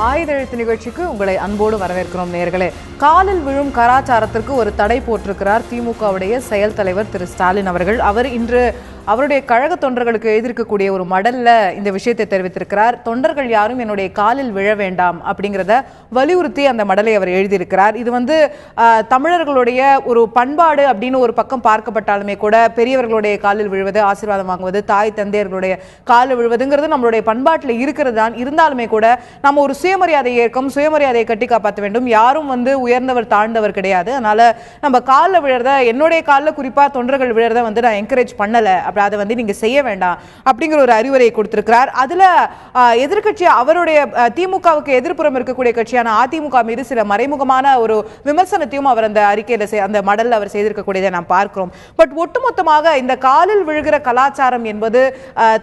ஆயுதெழுத்து நிகழ்ச்சிக்கு உங்களை அன்போடு வரவேற்கிறோம் நேயர்களே. காலில் விழும் கலாச்சாரத்திற்கு ஒரு தடை போட்டிருக்கிறார் திமுகவுடைய செயல் தலைவர் திரு ஸ்டாலின் அவர்கள். அவர் இன்று அவருடைய கழக தொண்டர்களுக்கு எழுதியிருக்கக்கூடிய ஒரு மடல்ல இந்த விஷயத்தை தெரிவித்திருக்கிறார். தொண்டர்கள் யாரும் என்னுடைய காலில் விழ வேண்டாம் அப்படிங்கிறத வலியுறுத்தி அந்த மடலை அவர் எழுதியிருக்கிறார். இது தமிழர்களுடைய ஒரு பண்பாடு அப்படின்னு ஒரு பக்கம் பார்க்கப்பட்டாலுமே கூட பெரியவர்களுடைய காலில் விழுவது, ஆசீர்வாதம் வாங்குவது, தாய் தந்தையர்களுடைய காலில் விழுவதுங்கிறது நம்மளுடைய பண்பாட்டில் இருக்கிறது தான். இருந்தாலுமே கூட நம்ம ஒரு சுயமரியாதை இயக்கம், சுயமரியாதையை கட்டி காப்பாற்ற வேண்டும். யாரும் உயர்ந்தவர் தாழ்ந்தவர் கிடையாது. அதனால நம்ம காலில் விழுறத, என்னுடைய காலில் குறிப்பா தொண்டர்கள் விழுறத நான் என்கரேஜ் பண்ணல, அதை நீங்க செய்ய வேண்டாம் அப்படிங்கிற ஒரு அறிவுரை கொடுத்திருக்கிறார். அதுல எதிர்கட்சி அவருடைய திமுகவுக்கு எதிர்ப்புறம் இருக்கக்கூடிய கட்சியான அதிமுக மீது சில மறைமுகமான ஒரு விமர்சனத்தையும் அவர் அந்த அறிக்கையில அந்த மடல்ல அவர் செய்திருக்கக்கூடியதை நாம் பார்க்கிறோம். பட் ஒட்டுமொத்தமாக இந்த காலில் விழுகிற கலாச்சாரம் என்பது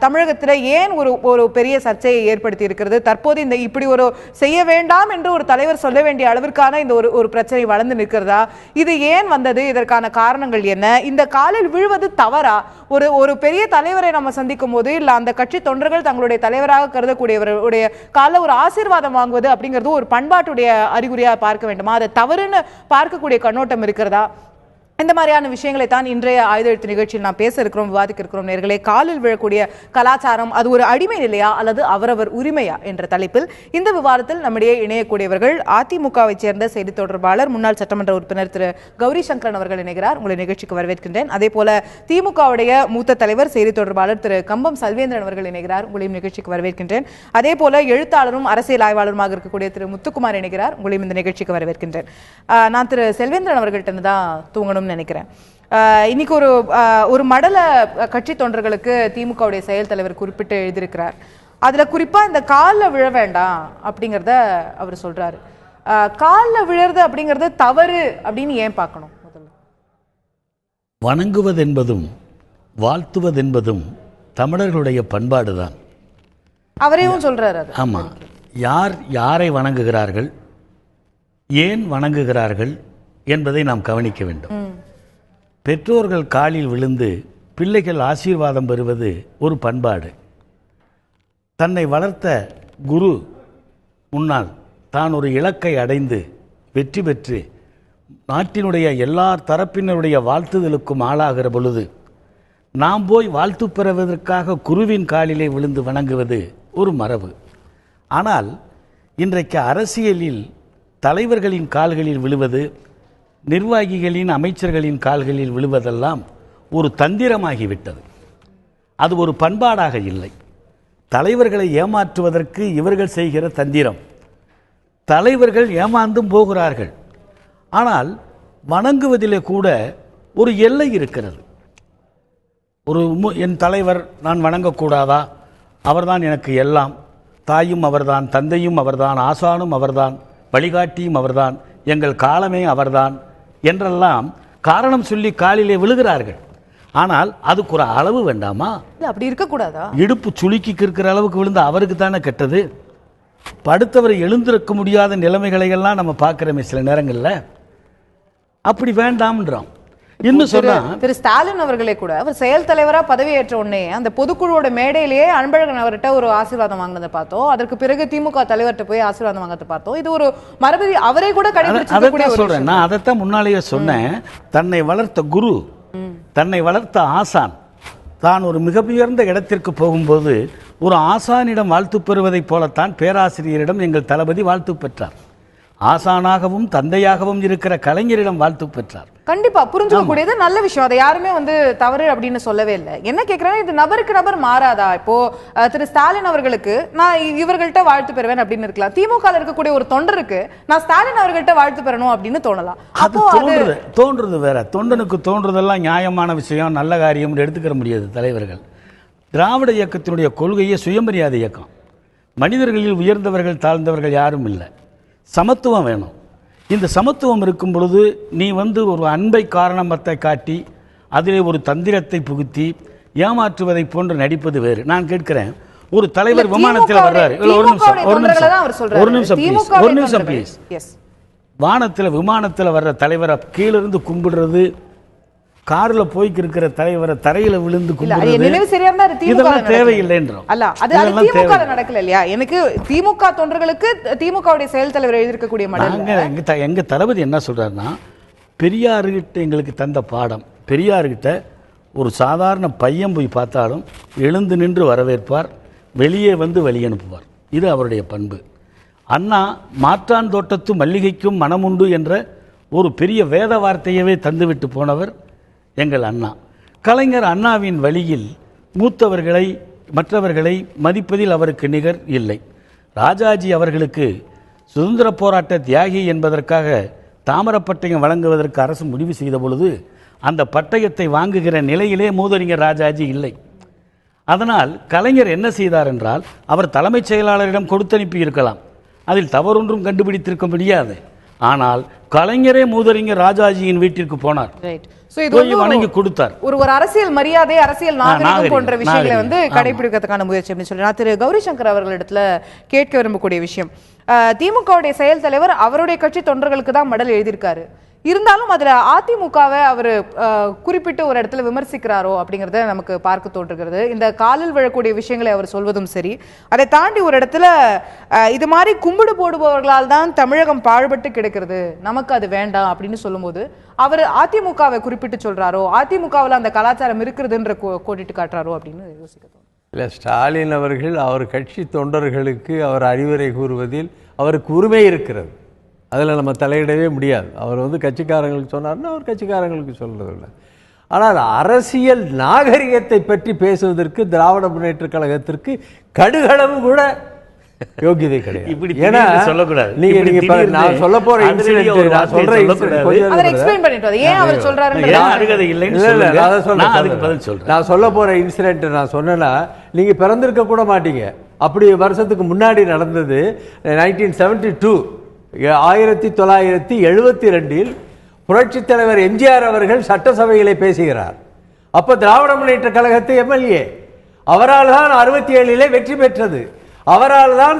தமிழகத்தில் ஏன் ஒரு பெரிய சர்ச்சையை ஏற்படுத்தி இருக்கிறது? தற்போது இந்த இப்படி ஒரு செய்ய வேண்டாம் என்று ஒரு தலைவர் சொல்ல வேண்டிய அளவிற்கான இந்த ஒரு பிரச்சனை வளர்ந்து நிற்கிறதா? இது ஏன் வந்தது? இதற்கான காரணங்கள் என்ன? இந்த காலில் விழுவது தவறா? ஒரு பெரிய தலைவரை நம்ம சந்திக்கும் போது இல்ல அந்த கட்சி தொண்டர்கள் தங்களுடைய தலைவராக கருதக்கூடியவருடைய கால ஒரு ஆசீர்வாதம் வாங்குவது அப்படிங்கிறது ஒரு பண்பாட்டுடைய அறிகுறியா பார்க்க வேண்டுமா? அதை தவறுன்னு பார்க்கக்கூடிய கண்ணோட்டம் இருக்கிறதா? இந்த மாதிரியான விஷயங்களை தான் இன்றைய ஆயுதெழுத்து நிகழ்ச்சியில் நாம் பேச இருக்கிறோம், விவாதிக்க இருக்கிறோம் நேர்களே. காலில் விழக்கூடிய கலாச்சாரம் அது ஒரு அடிமை நிலையா அல்லது அவரவர் உரிமையா என்ற தலைப்பில் இந்த விவாதத்தில் நம்முடைய இணையக்கூடியவர்கள் அதிமுகவை சேர்ந்த செய்தி தொடர்பாளர் முன்னாள் சட்டமன்ற உறுப்பினர் திரு கௌரி சங்கரன் அவர்கள் இணைகிறார். உங்களை நிகழ்ச்சிக்கு வரவேற்கின்றேன். அதே போல திமுகவுடைய மூத்த தலைவர் செய்தி தொடர்பாளர் திரு கம்பம் சல்வேந்திரன் அவர்கள் இணைகிறார். உங்களையும் நிகழ்ச்சிக்கு வரவேற்கின்றேன். அதே போல எழுத்தாளரும் அரசியல் ஆய்வாளருமாக இருக்கக்கூடிய திரு முத்துக்குமார் இணைகிறார். உங்களையும் இந்த நிகழ்ச்சிக்கு வரவேற்கின்றேன். நான் திரு செல்வேந்திரன் அவர்கள்ட்ட தான் தூங்கணும் நினைக்கிறேன். இன்னைக்கு ஒரு மடல கட்சி தொண்டர்களுக்கு திமுகவுடைய செயல் தலைவர் குறிப்பிட்டு எழுதியிருக்கிறார். அதுல குறிப்பா இந்த காலில் விழ வேண்டாம் அப்படிங்கிறத அவர் சொல்றாரு. காலில் விழறது அப்படிங்கிறது தவறு அப்படின்னு ஏன் பார்க்கணும்? முதல்ல வணங்குவதென்பதும் வாழ்த்துவதென்பதும் தமிழர்களுடைய பண்பாடுதான். அவரையும் சொல்றாரு. ஆமா, யார் யாரை வணங்குகிறார்கள், ஏன் வணங்குகிறார்கள் என்பதை நாம் கவனிக்க வேண்டும். பெற்றோர்கள் காலில் விழுந்து பிள்ளைகள் ஆசீர்வாதம் பெறுவது ஒரு பண்பாடு. தன்னை வளர்த்த குரு முன்னால் தான் ஒரு இலக்கை அடைந்து வெற்றி பெற்று நாட்டினுடைய எல்லா தரப்பினருடைய வாழ்த்துதலுக்கும் ஆளாகிற பொழுது நாம் போய் வாழ்த்து பெறுவதற்காக குருவின் காலிலே விழுந்து வணங்குவது ஒரு மரபு. ஆனால் இன்றைக்கு அரசியலில் தலைவர்களின் கால்களில் விழுவது, நிர்வாகிகளின் அமைச்சர்களின் கால்களில் விழுவதெல்லாம் ஒரு தந்திரமாகிவிட்டது. அது ஒரு பண்பாடாக இல்லை. தலைவர்களை ஏமாற்றுவதற்கு இவர்கள் செய்கிற தந்திரம். தலைவர்கள் ஏமாந்தும் போகிறார்கள். ஆனால் வணங்குவதிலே கூட ஒரு எல்லை இருக்கிறது. என் தலைவர் நான் வணங்கக்கூடாதா? அவர்தான் எனக்கு எல்லாம், தாயும் அவர்தான், தந்தையும் அவர்தான், ஆசானும் அவர்தான், வழிகாட்டியும் அவர்தான், எங்கள் காலமே அவர்தான் என்றெல்லாம் காரணம் சொல்லி காலிலே விழுகிறார்கள். ஆனால் அதுக்கு ஒரு அளவு வேண்டாமா? அப்படி இருக்கக்கூடாதா? இடுப்பு சுளுக்கிக்கு இருக்கிற அளவுக்கு விழுந்து அவருக்கு தானே கெட்டது. படுத்தவரை எழுந்திருக்க முடியாத நிலைமைகளை எல்லாம் நம்ம பார்க்கிறோமே சில நேரங்களில். அப்படி வேண்டாம்ன்றோம். இன்னும் சொன்னா திரு ஸ்டாலின் அவர்களே கூட அவர் செயல் தலைவரா பதவியேற்ற உடனே அந்த பொதுக்குழுவோட மேடையிலேயே அன்பழகன் அவர்கிட்ட ஒரு ஆசீர்வாதம் வாங்கினதை பார்த்தோம். அதற்கு பிறகு திமுக தலைவர்கிட்ட போய் ஆசீர்வாதம் வாங்கத்தை பார்த்தோம். இது ஒரு மரபு, அவரை கூட கடைபிடிச்சு சொல்றேன். நான் அதைத்தான் முன்னாலேயே சொன்னேன். தன்னை வளர்த்த குரு, தன்னை வளர்த்த ஆசான் தான் ஒரு மிக உயர்ந்த இடத்திற்கு போகும்போது ஒரு ஆசானிடம் வாழ்த்து பெறுவதைப் போலத்தான் பேராசிரியரிடம் எங்கள் தளபதி வாழ்த்து பெற்றார். ஆசானாகவும் தந்தையாகவும் இருக்கிற கலைஞரிடம் வாழ்த்து பெற்றார். கண்டிப்பா புரிஞ்சுக்கக்கூடியது நல்ல விஷயம். அதை யாருமே தவறு அப்படின்னு சொல்லவே இல்லை. என்ன கேட்கிறேன்னா, இது நபருக்கு நபர் மாறாதா? இப்போ திரு ஸ்டாலின் அவர்களுக்கு நான் இவர்கள்ட்ட வாழ்த்து பெறுவேன் அப்படின்னு இருக்கலாம். திமுக இருக்கக்கூடிய ஒரு தொண்டருக்கு நான் ஸ்டாலின் அவர்கள்ட்ட வாழ்த்து பெறணும் அப்படின்னு தோணலாம். அப்போ தோன்றது வேற. தொண்டனுக்கு தோன்றதெல்லாம் நியாயமான விஷயம், நல்ல காரியம் எடுத்துக்கிற முடியாது. தலைவர்கள் திராவிட இயக்கத்தினுடைய கொள்கையே சுயமரியாதை இயக்கம். மனிதர்களில் உயர்ந்தவர்கள் தாழ்ந்தவர்கள் யாரும் இல்லை. சமத்துவம் வேணும். இந்த சமத்துவம் இருக்கும் பொழுது நீ ஒரு அன்பை காரணமத்தை காட்டி அதிலே ஒரு தந்திரத்தை புகுத்தி ஏமாற்றுவதை போன்று நடிப்பது வேறு. நான் கேட்கிறேன், ஒரு தலைவர் விமானத்தில் வர்றாரு, ஒரு நிமிஷம் ப்ளீஸ். வானத்தில் விமானத்தில் வர்ற தலைவரை கீழிருந்து கும்பிடுறது காரில் போய்க்கு இருக்கிற தலைவரை தரையில் விழுந்து நினைவு சரியா இருந்தா அது திமுக இதெல்லாம் தேவையில்லைன்றோம். அல்ல அது திமுக நடக்கல இல்லையா? எனக்கு திமுக தொண்டர்களுக்கு திமுகவுடைய செயல் தலைவர் எழுதியிருக்கக்கூடிய மடல் எங்க தளபதி என்ன சொல்றாருன்னா, பெரியார்கிட்ட எங்களுக்கு தந்த பாடம், பெரியார்கிட்ட ஒரு சாதாரண பையன் போய் பார்த்தாலும் எழுந்து நின்று வரவேற்பார், வெளியே வந்து வழி அனுப்புவார். இது அவருடைய பண்பு. அண்ணா மாற்றான் தோட்டத்து மல்லிகைக்கும் மனமுண்டு என்ற ஒரு பெரிய வேத வார்த்தையவே தந்துவிட்டு போனவர் எங்கள் அண்ணா. கலைஞர் அண்ணாவின் வழியில் மூத்தவர்களை மற்றவர்களை மதிப்பதில் அவருக்கு நிகர் இல்லை. ராஜாஜி அவர்களுக்கு சுதந்திர போராட்ட தியாகி என்பதற்காக தாமரப்பட்டயம் வழங்குவதற்கு அரசு முடிவு செய்த பொழுது அந்த பட்டயத்தை வாங்குகிற நிலையிலே மூதறிஞர் ராஜாஜி இல்லை. அதனால் கலைஞர் என்ன செய்தார் என்றால், அவர் தலைமைச் செயலாளரிடம் கொடுத்தனுப்பி இருக்கலாம், அதில் தவறொன்றும் கண்டுபிடித்திருக்க முடியாது. ஆனால் கலைஞரே மூதறிஞர் ராஜாஜியின் வீட்டிற்கு போனார், வணங்கி கொடுத்தார். ஒரு அரசியல் மரியாதை, அரசியல் நாகரிகம் போன்ற விஷயங்களை வந்து கடைபிடிக்கிறதுக்கான முயற்சி அப்படின்னு சொல்லி நான் திரு கௌரி சங்கர் அவர்களிடத்துல கேட்க விரும்பக்கூடிய விஷயம், திமுகவுடைய செயல் தலைவர் அவருடைய கட்சி தொண்டர்களுக்கு தான் மடல் எழுதியிருக்காரு, இருந்தாலும் அதுல அதிமுகவை அவர் குறிப்பிட்டு ஒரு இடத்துல விமர்சிக்கிறாரோ அப்படிங்கறத நமக்கு பார்க்க தோன்றுகிறது. இந்த காலில் விழக்கூடிய விஷயங்களை அவர் சொல்வதும் சரி, அதை தாண்டி ஒரு இடத்துல இது மாதிரி கும்பிடு போடுபவர்களால் தான் தமிழகம் பாழ்பட்டு கிடக்கிறது, நமக்கு அது வேண்டாம் அப்படின்னு சொல்லும்போது அவர் அதிமுகவை குறிப்பிட்டு சொல்றாரோ, அதிமுகவில் அந்த கலாச்சாரம் இருக்கிறதுன்ற கோடிட்டு காட்டுறாரோ அப்படின்னு யோசிக்க தோணும். இல்லை, ஸ்டாலின் அவர்கள் அவர் கட்சி தொண்டர்களுக்கு அவர் அறிவுரை கூறுவதில் அவருக்கு உரிமை இருக்கிறது, அதில் நம்ம தலையிடவே முடியாது. அவர் வந்து கட்சிக்காரங்களுக்கு சொன்னார்னா அவர் கட்சிக்காரங்களுக்கு சொல்றதில்லை. ஆனால் அரசியல் நாகரிகத்தை பற்றி பேசுவதற்கு திராவிட முன்னேற்ற கழகத்திற்கு கடுகளவு கூட யோகியதை கிடையாது. ஏன்னா சொல்லக்கூடாது. நீங்க நான் சொல்ல போற இன்சிடென்ட், நான் சொல்றேன், நான் சொல்ல போற இன்சிடென்ட் நான் சொன்னேன்னா நீங்க பிறந்திருக்க கூட மாட்டீங்க. அப்படி வருஷத்துக்கு முன்னாடி நடந்தது 1972, 1972 புரட்சித் தலைவர் எம்ஜிஆர் அவர்கள் சட்டசபையிலே பேசுகிறார். அப்ப திராவிட முன்னேற்ற கழகத்து எம்எல்ஏ, அவரால் தான் 67 வெற்றி பெற்றது, அவரால் தான்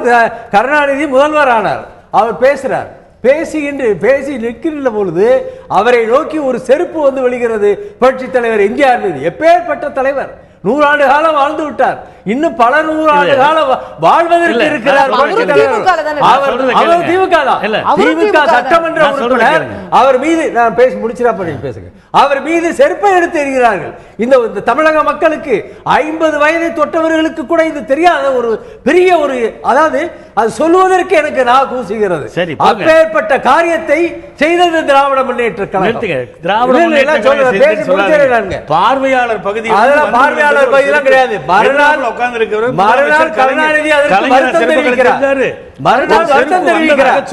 கருணாநிதி முதல்வர் ஆனார். அவர் பேசுறார், பேசி நிற்கின்ற பொழுது அவரை நோக்கி ஒரு செருப்பு வந்து விழுகிறது புரட்சித் தலைவர் எம்ஜிஆர் மீது. எப்பேற்பட்ட தலைவர், 100 ஆண்டு காலம் வாழ்ந்து விட்டார், இன்னும் பல 100 ஆண்டு காலம் வாழ்வதற்கு இருக்கிறார். திமுக சட்டமன்ற உறுப்பினர், அவர் மீது நான் பேசி முடிச்சிடா பேசுங்க, அவர் மீது செருப்பை எடுத்து எறிகிறார்கள். இந்த தமிழக மக்களுக்கு 50 வயதை தொட்டவர்களுக்கு கூட இது தெரியாத ஒரு பெரிய ஒரு, அதாவது அது சொல்வதற்கு எனக்கு நான் கூசுகிறது. அப்பேற்பட்ட காரியத்தை செய்தது திராவிட முன்னேற்ற கழகம். பார்வையாளர் பகுதி கிடையாது. மறுநாள் கருணாநிதி அதற்கு வருத்தம் தெரிவிக்கிறார்.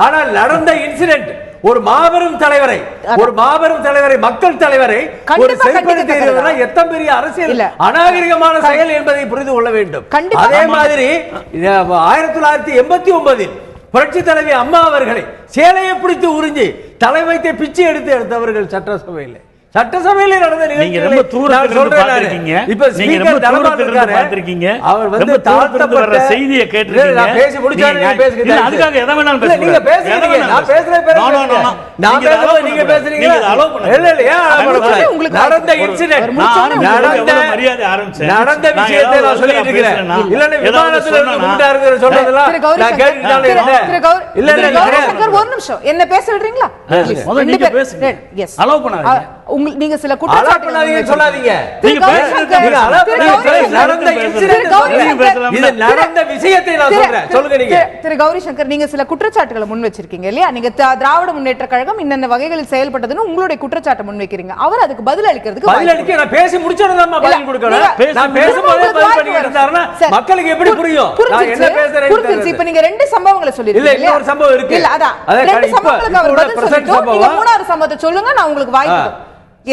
ஆனால் நடந்த இன்சிடென்ட் ஒரு மாபெரும் தலைவரை மக்கள் தலைவரை ஒரு செயல்படுத்த எத்தனை பெரிய அரசியல் அநாகரிகமான செயல் என்பதை புரிந்து கொள்ள வேண்டும். அதே மாதிரி 1989 புரட்சி தலைவி அம்மா அவர்களை சேலையை பிடித்து உறிஞ்சி தலைமைத்தை பிச்சை எடுத்தவர்கள் சட்டசபையில் நடந்த நீங்க ரொம்ப தூரத்துல பாத்திருக்கீங்க. இப்ப ஸ்பீக்கர் தலபாத்திருக்காரு, பாத்திருக்கீங்க. அவர் வந்து தாழ்த்தப்பட்ட செய்தியை கேட்டிருக்கீங்க. நான் பேசி முடிச்சானே, நீங்க பேசுங்க. இல்ல அதுக்காக எதை வேணாலும் பேசுங்க. நீங்க பேசுறீங்க, நான் பேசுறேன். நான் பேசுறது நீங்க பேசுறீங்க. இல்ல உங்களுக்கு நடந்த இன்சிடென்ட், நடந்த விஷயத்தை நான் சொல்லிட்டு இருக்கேன். இல்ல விமானத்துல இருந்து முண்டா இருக்கிற சொல்றதெல்லாம் நான் கேட்டுட்டாலே இல்ல ஒரு நிமிஷம் என்ன பேச விடுறீங்களா? முதல்ல நீங்க பேசுங்க. எஸ் அலோ பண்ணாதீங்க. நீங்க சில குற்றச்சாட்டுகளை சொல்லாதீங்க. திரு கௌரி சங்கர், நீங்க சில குற்றச்சாட்டுகளை முன் வச்சிருக்கீங்க இல்லையா? நீங்க திராவிட முன்னேற்ற கழகம் இன்னென்ன வகைகளில் செயல்பட்டதுன்னு உங்களுடைய குற்றச்சாட்டை முன் வைக்கிறீங்க. அவர் அதுக்கு பதில் அளிக்கிறதுக்கு பேசி முடிச்சதுதான் பதில் கொடுக்கணும். நான் பேசும்போதே பதில் பண்ணிட்டு இருந்தாருன்னா மக்களுக்கு எப்படி புரியும்? நான் என்ன பேசுறேன் புரிஞ்சிருச்சு. இப்ப நீங்க ரெண்டு சம்பவங்களை சொல்லிருக்கீங்க. இல்ல இன்னொரு சம்பவம் இருக்கு. இல்ல அதான் ரெண்டு சம்பவங்களுக்கு அவர் பதில் சொல்லிட்டோம். நீங்க மூணாவது சம்பவத்தை சொல்லுங்க, நான் உங்களுக்கு வாய்ப்பு.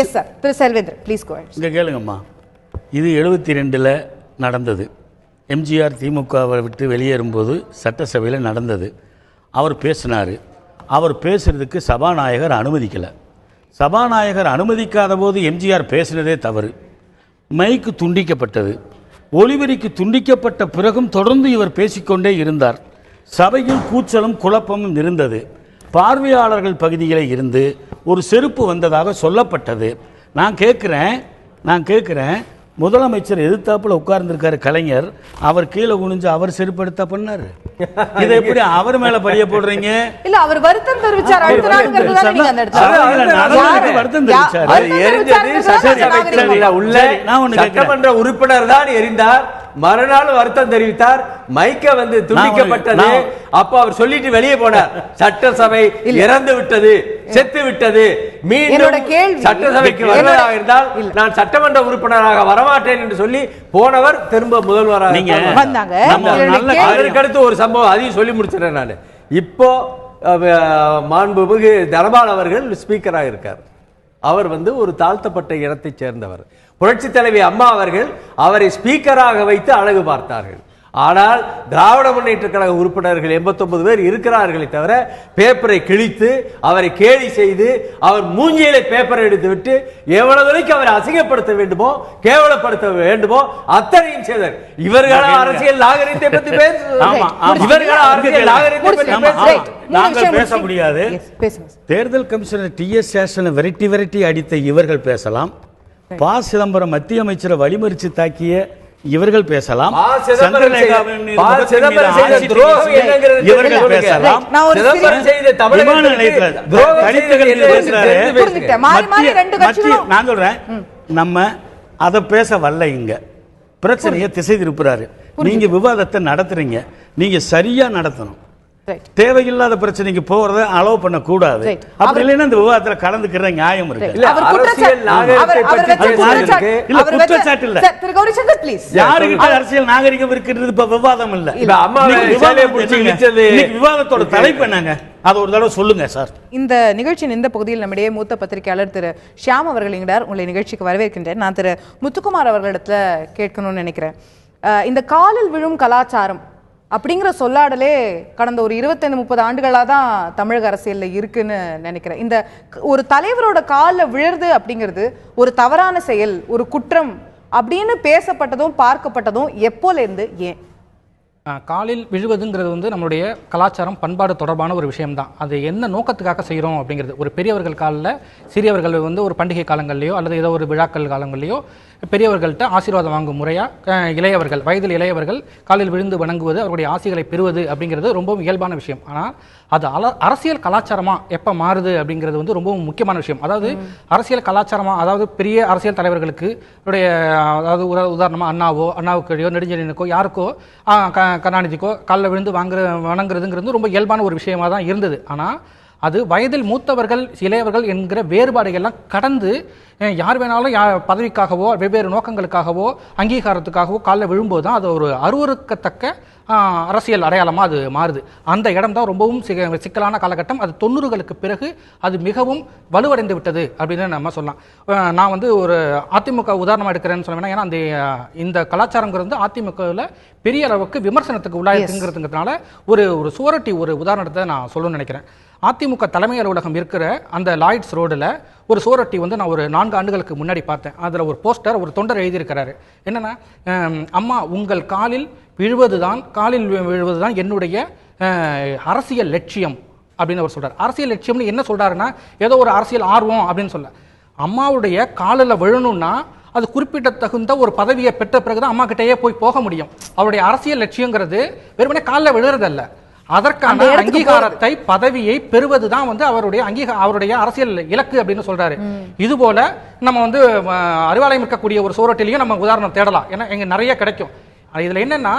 Yes sir. திரு செல்வேந்திரன் ப்ளீஸ் கோ ஹெட். இங்கே கேளுங்கம்மா, இது 72 நடந்தது. எம்ஜிஆர் திமுகவை விட்டு வெளியேறும்போது சட்டசபையில் நடந்தது. அவர் பேசினார். அவர் பேசுறதுக்கு சபாநாயகர் அனுமதிக்கலை. சபாநாயகர் அனுமதிக்காத போது எம்ஜிஆர் பேசினதே தவறு. மைக்கு துண்டிக்கப்பட்டது. ஒலிபெருக்கி துண்டிக்கப்பட்ட பிறகும் தொடர்ந்து இவர் பேசிக்கொண்டே இருந்தார். சபையில் கூச்சலும் குழப்பமும் இருந்தது. பார்வையாளர்கள் பகுதியில் இருந்து ஒரு செருப்பு வந்ததாக சொல்லப்பட்டது. நான் கேட்குறேன் முதலமைச்சர் எதிர்த்தாப்புல உட்கார்ந்துருக்காரு கலைஞர், அவர் கீழே குனிஞ்சு அவர் செருப்பு எடுத்தா பண்ணாரு. இதை எப்படி அவர் மேல பழிய போடுறீங்க? இல்ல அவர் வருத்தம் தெரிவிச்சார் சட்டமன்ற உறுப்பினர் தான் எரிந்தார், மறுநாள் வருத்தம் தெரிவித்தார், மைக்க வந்து துண்டிக்கப்பட்டது. அப்ப அவர் சொல்லிட்டு வெளியே போனார், சட்டசபை இறந்து விட்டது, செத்து விட்டது, மீண்டும் சட்டசபைக்கு வருவதாக இருந்தால் நான் சட்டமன்ற உறுப்பினராக வரமாட்டேன் என்று சொல்லி போனவர் திரும்ப முதல்வராக வந்தாங்க. அதற்கடுத்து ஒரு சம்பவம், அதையும் சொல்லி முடிச்சிடறேன் நான். இப்போ மாண்புமிகு தனபால் அவர்கள் ஸ்பீக்கராக இருக்கார். அவர் வந்து ஒரு தாழ்த்தப்பட்ட இனத்தைச் சேர்ந்தவர். புரட்சி தலைவி அம்மா அவர்கள் அவரை ஸ்பீக்கராக வைத்து அழகு பார்த்தார்கள். ஆனால் திராவிட முன்னேற்ற கழக உறுப்பினர்கள் 89 பேர் இருக்கிறார்களே தவிர பேப்பரை கிழித்து அவரை கேலி செய்து அவர் மூஞ்சியிலே பேப்பரை எடுத்து விட்டு எவ்வளவு வரைக்கும் அவரை அசிங்கப்படுத்த வேண்டுமோ கேவலப்படுத்த வேண்டுமோ அத்தனையும் செய்தார். இவர்கள் அரசியல் நாகரிகத்தை பற்றி நாங்கள் பேச முடியாது. தேர்தல் கமிஷனர் TS சேஷனை விரட்டி அடித்த இவர்கள் பேசலாம். ப. சிதம்பரம் மத்திய அமைச்சரை வழிமறித்து தாக்கிய இவர்கள் பேசலாம். இவர்கள் பேசலாம். நான் சொல்றேன், நம்ம அதை பேச வரல. இங்க பிரச்சனையை திசை திருப்புறாரு. நீங்க விவாதத்தை நடத்துறீங்க, நீங்க சரியா நடத்தணும். தேவையில்லாத பிரச்சனைக்கு போறத அலோவ் பண்ண கூடாது. அப்படி இல்லைன்னா இந்த விவாதத்துல கலந்துக்கிற நியாயம் இருக்கு. யாருக்கிட்ட அரசியல் நாகரிகம் இருக்கிறது இப்ப விவாதம் இல்ல. விவாதத்தோட தலைப்பு என்னங்க, அதை ஒரு தடவை சொல்லுங்க சார். இந்த நிகழ்ச்சியின் இந்த பகுதியில் நம்முடைய மூத்த பத்திரிகையாளர் திரு ஷியாம் அவர்கள் இங்கிறார். உங்களை நிகழ்ச்சிக்கு வரவேற்கின்றேன். நான் திரு முத்துக்குமார் அவர்களிடத்துல கேட்கணும்னு நினைக்கிறேன். இந்த காலில் விழும் கலாச்சாரம் அப்படிங்கிற சொல்லாடலே கடந்த ஒரு 25-30 ஆண்டுகளாக தான் தமிழக அரசியலில் இருக்குன்னு நினைக்கிறேன். இந்த ஒரு தலைவரோட காலில் விழுறது அப்படிங்கிறது ஒரு தவறான செயல், ஒரு குற்றம் அப்படின்னு பேசப்பட்டதும் பார்க்கப்பட்டதும் எப்போலேருந்து, ஏன்? காலில் விழுவதுங்கிறது வந்து நம்மளுடைய கலாச்சாரம் பண்பாடு தொடர்பான ஒரு விஷயம்தான். அது என்ன நோக்கத்துக்காக செய்கிறோம் அப்படிங்கிறது, ஒரு பெரியவர்கள் காலில் சிறியவர்கள் வந்து ஒரு பண்டிகை காலங்கள்லையோ அல்லது ஏதோ ஒரு விழாக்கள் காலங்கள்லையோ பெரியவர்கள்ட்ட ஆசீர்வாதம் வாங்கும் முறையாக இளையவர்கள், வயதில் இளையவர்கள் காலில் விழுந்து வணங்குவது, அவருடைய ஆசைகளை பெறுவது அப்படிங்கிறது ரொம்பவும் இயல்பான விஷயம். ஆனால் அது அரசியல் கலாச்சாரமாக எப்போ மாறுது அப்படிங்கிறது வந்து ரொம்பவும் முக்கியமான விஷயம். அதாவது அரசியல் கலாச்சாரமாக, அதாவது பெரிய அரசியல் தலைவர்களுக்கு அதாவது உதாரணமாக அண்ணாவுக்கு நெடுஞ்செழியனுக்கோ யாருக்கோ கருணாநிதிக்கோ காலில் விழுந்து வணங்குறதுங்கிறது ரொம்ப இயல்பான ஒரு விஷயமாக தான் இருந்தது. ஆனால் அது வயதில் மூத்தவர்கள் இளையவர்கள் என்கிற வேறுபாடுகள்லாம் கடந்து யார் வேணாலும் பதவிக்காகவோ வெவ்வேறு நோக்கங்களுக்காகவோ அங்கீகாரத்துக்காகவோ காலில் விழும்போது தான் அது ஒரு அருவருக்கத்தக்க அரசியல் அடையாளமாக அது மாறுது. அந்த இடம் தான் ரொம்பவும் சிக்கலான காலகட்டம். அது 90களுக்கு பிறகு அது மிகவும் வலுவடைந்து விட்டது அப்படின்னு நம்ம சொல்லலாம். நான் வந்து ஒரு அதிமுக உதாரணமாக எடுக்கிறேன்னு சொல்லுவேன். ஏன்னா இந்த கலாச்சாரங்கிறது அதிமுகவில் பெரிய அளவுக்கு விமர்சனத்துக்கு உள்ளாயிருக்குங்கிறதுனால ஒரு சுவரொட்டி ஒரு உதாரணத்தை நான் சொல்லணும்னு நினைக்கிறேன். அதிமுக தலைமை அலுவலகம் இருக்கிற அந்த லாய்ட்ஸ் ரோடில் ஒரு சுவரொட்டி வந்து நான் ஒரு 4 ஆண்டுகளுக்கு முன்னாடி பார்த்தேன். அதில் ஒரு போஸ்டர் ஒரு தொண்டர் எழுதியிருக்கிறாரு. என்னன்னா, அம்மா உங்கள் காலில் விழுவதுதான் என்னுடைய அரசியல் லட்சியம் அப்படின்னு அவர் சொல்றார். அரசியல் லட்சியம்னு என்ன சொல்றாருன்னா, ஏதோ ஒரு அரசியல் ஆர்வம் அப்படின்னு சொல்ல, அம்மாவுடைய காலில் விழணும்னா அது குறிப்பிடத்தகுந்த ஒரு பதவியை பெற்ற பிறகுதான் அம்மா கிட்டேயே போக முடியும். அவருடைய அரசியல் லட்சியங்கிறது வெறுமனே காலில் விழுறதல்ல, அதற்கான அங்கீகாரத்தை பதவியை பெறுவதுதான் வந்து அவருடைய அரசியல் இலக்கு அப்படின்னு சொல்றாரு. இது போல நம்ம வந்து அறிவாலயம் இருக்கக்கூடிய ஒரு சுவரொட்டிலையும் நம்ம உதாரணம் தேடலாம். ஏன்னா எங்க நிறைய கிடைக்கும். இதுல என்னன்னா,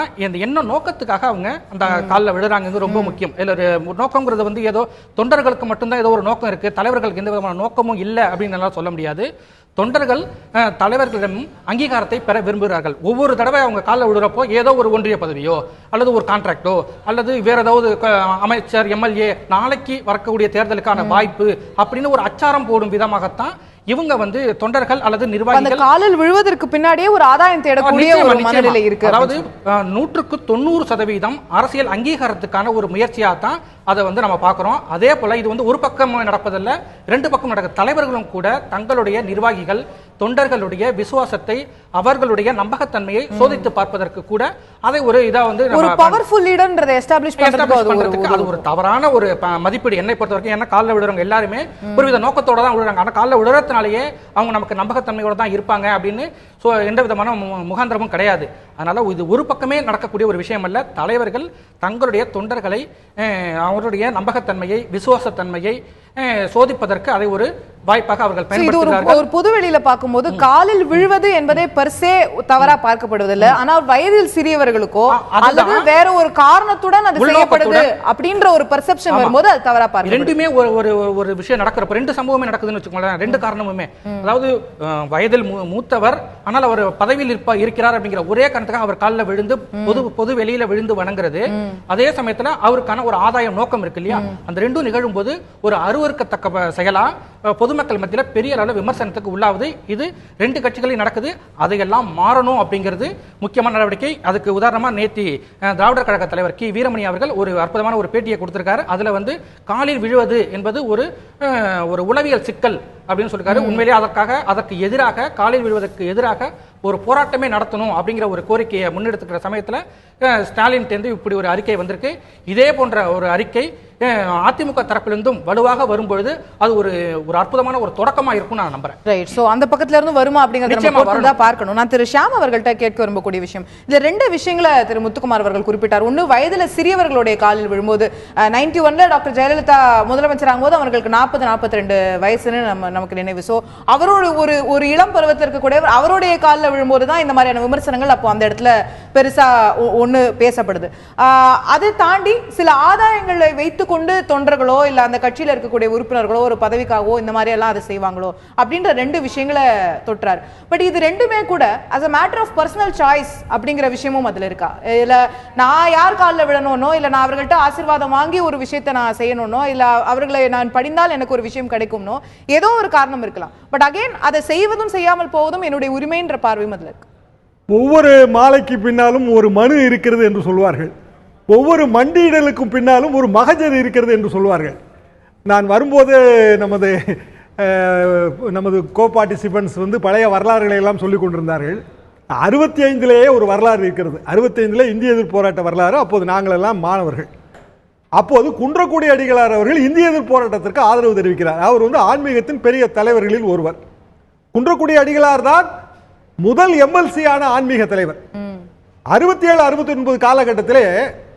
என்ன நோக்கத்துக்காக அவங்க அந்த காலில் விழுறாங்க ரொம்ப முக்கியம். இதுல ஒரு நோக்கங்கிறது வந்து ஏதோ தொண்டர்களுக்கு மட்டும்தான் ஏதோ ஒரு நோக்கம் இருக்கு, தலைவர்களுக்கு எந்த விதமான நோக்கமும் இல்லை அப்படின்னு சொல்ல முடியாது. தொண்டர்கள் தலைவர்களிடம் அங்கீகாரத்தை பெற விரும்புகிறார்கள். ஒவ்வொரு தடவை அவங்க காலில் விழுறப்போ ஏதோ ஒரு ஒன்றிய பதவியோ அல்லது ஒரு கான்ட்ராக்டோ அல்லது வேற ஏதாவது அமைச்சர் எம்எல்ஏ நாளைக்கு வரக்கூடிய தேர்தலுக்கான வாய்ப்பு அப்படின்னு ஒரு அச்சாரம் போடும் விதமாகத்தான் இவங்க வந்து தொண்டர்கள் அல்லது நிர்வாகிகள் காலில் விழுவதற்கு பின்னாடியே ஒரு ஆதாயம் தேடக்கூடிய ஒரு மனநிலை இருக்கு. அதாவது 100% அரசியல் அங்கீகாரத்துக்கான ஒரு முயற்சியாக தான் அதை வந்து நம்ம பார்க்கிறோம். அதே போல இது வந்து ஒரு பக்கம் நடப்பதல்ல, 2 பக்கம் நடக்க தலைவர்களும் கூட தங்களுடைய நிர்வாகிகள் தொண்டர்களுடைய விசுவாசத்தை, அவர்களுடைய நம்பகத்தன்மையை சோதித்து பார்ப்பதற்கு கூட அதை ஒரு இதா வந்து ஒரு பவர்ஃபுல் லீடர்ன்றதை எஸ்டாப்லிஷ் பண்றதுக்கு அது ஒரு தவறான ஒரு மதிப்பீடு என்னை பொறுத்த வரைக்கும். ஏன்னா காலில் விழுறவங்க எல்லாருமே ஒருவித நோக்கத்தோட தான் விழுறாங்க. ஆனா காலில் விழுறதுனாலேயே அவங்க நமக்கு நம்பகத்தன்மையோட தான் இருப்பாங்க அப்படின்னு எந்த விதமான முகாந்திரமும் கிடையாது. அதனால இது ஒரு பக்கமே நடக்கக்கூடிய ஒரு விஷயம் அல்ல. தலைவர்கள் தங்களுடைய தொண்டர்களை அவருடைய நம்பகத்தன்மையை, விசுவாசத்தன்மையை சோதிப்பதற்கு அதை ஒரு வாய்ப்பாக அவர்கள் பயன்படுத்துகிறார்கள். ஒரு பொதுவெளியில பார்க்கும்போது காலில் விழுவது என்பதே பெர்சே தவறா பார்க்கப்படுவதில்லை. ஆனால் வயதில் சிறியவர்களுக்கோ அல்லது வேற ஒரு காரணத்துடன் அது செய்யப்படுது அப்படின்ற ஒரு பெர்செப்ஷன் வரும்போது அது தவறா பார்க்க. ரெண்டுமே ஒரு விஷயம் நடக்கிறப்ப ரெண்டு சம்பவமே நடக்குதுன்னு வச்சுக்கோங்களேன். ரெண்டு காரணமுமே, அதாவது வயதில் மூத்தவர் ஆனால் அவர் பதவியில் இருக்கிறார் அப்படிங்கிற ஒரே காரணத்துக்காக அவர் காலில் விழுந்து பொது வெளியில விழுந்து வணங்குறது, அதே சமயத்துல அவருக்கான ஒரு ஆதாயம் நோக்கம் இருக்கு இல்லையா, அந்த ரெண்டும் நிகழும் போது ஒரு அருவருக்கத்தக்க செயலா பொதுமக்கள் மத்தியில் பெரிய அளவில் விமர்சனத்துக்கு உள்ளாவது. இது ரெண்டு கட்சிகளையும் நடக்குது. அதையெல்லாம் மாறணும் அப்படிங்கிறது முக்கியமான நடவடிக்கை. அதுக்கு உதாரணமா நேத்தி திராவிடர் கழக தலைவர் கி வீரமணி அவர்கள் ஒரு அற்புதமான ஒரு பேட்டியை கொடுத்திருக்காரு. அதுல வந்து காலில் விழுவது என்பது ஒரு உளவியல் சிக்கல் அப்படின்னு சொல்லிருக்காரு. உண்மையிலேயே அதற்கு எதிராக, காலில் விழுவதற்கு எதிராக ஒரு போராட்டமே நடத்தணும் அப்படிங்கிற ஒரு கோரிக்கையை முன்னெடுத்துக்கிற சமயத்துல ஸ்டாலின் தேர்ந்து இப்படி ஒரு அறிக்கை வந்திருக்கு. இதே போன்ற ஒரு அறிக்கை அதிமுக தரப்பிலிருந்தும் வலுவாக வரும்பொழுது அது ஒரு அற்புதமான ஒரு தொடக்கமா இருக்கும் நான் நம்புறேன். ரைட். சோ அந்த பக்கத்துல இருந்து வருமா அப்படிங்கறத பார்க்கணும். நான் திரு ஷியாம் அவர்கள்ட்ட கேட்க விரும்பக்கூடிய விஷயம், இதுல ரெண்டு விஷயங்களை திரு முத்துக்குமார் அவர்கள் குறிப்பிட்டார். ஒன்னு, வயதுல சிறியவர்களுடைய காலில் விழும்போது 91ல டாக்டர் ஜெயலலிதா முதலமைச்சராகும் போது அவர்களுக்கு 40-42 வயசுன்னு நமக்கு நினைவு. சோ அவரோட ஒரு இளம் பருவத்திற்கு கூட அவருடைய காலில் விழும்போதுதான் இந்த மாதிரியான விமர்சனங்கள் அப்போ அந்த இடத்துல பெருசா ஒண்ணு பேசப்படுது. அதை தாண்டி சில ஆதாயங்களை வைத்துக் கொண்டு தொண்டர்களோ இல்ல அந்த கட்சியில இருக்கக்கூடிய உறுப்பினர்களோ ஒரு பதவிக்காகவோ இந்த மாதிரி எல்லாம் அதை செய்வாங்களோ அப்படின்ற ரெண்டு விஷயங்களை தொற்றார். பட் இது ரெண்டுமே கூட as a matter of personal choice அப்படிங்கிற விஷயமும் அதுல இருக்கா? இல்ல நான் யார் காலில் விழணும்னோ, இல்ல நான் அவர்கள்ட்ட ஆசீர்வாதம் வாங்கி ஒரு விஷயத்தை நான் செய்யணும்னோ, இல்ல அவர்களை நான் படிந்தால் எனக்கு ஒரு விஷயம் கிடைக்கும்னோ ஏதோ ஒரு காரணம் இருக்கலாம். பட் அகைன் அதை செய்வதும் செய்யாமல் போவதும் என்னுடைய உரிமைன்ற பார்வையும் அதுல இருக்கு. ஒவ்வொரு மாலைக்கு பின்னாலும் ஒரு மனு இருக்கிறது என்று சொல்வார்கள். ஒவ்வொரு மண்டியிடலுக்கும் பின்னாலும் ஒரு மகஜர் இருக்கிறது என்று சொல்வார்கள். நான் வரும்போது நமது கோ பார்ட்டிசிபென்ட்ஸ் பழைய வரலாறுகளை எல்லாம் சொல்லிக் கொண்டிருந்தார்கள். 65லேயே ஒரு வரலாறு இருக்கிறது. 65ல் இந்திய எதிர்ப்பு போராட்ட வரலாறு. அப்போது நாங்கள் எல்லாம் மாணவர்கள். அப்போது குன்றக்குடி அடிகளார் அவர்கள் இந்திய எதிர்ப்பு போராட்டத்திற்கு ஆதரவு தெரிவிக்கிறார். அவர் ஆன்மீகத்தின் பெரிய தலைவர்களில் ஒருவர். குன்றக்குடி அடிகளார் தான் முதல் எம்எல்சியான ஆன்மீக தலைவர். 67-69 காலகட்டத்திலே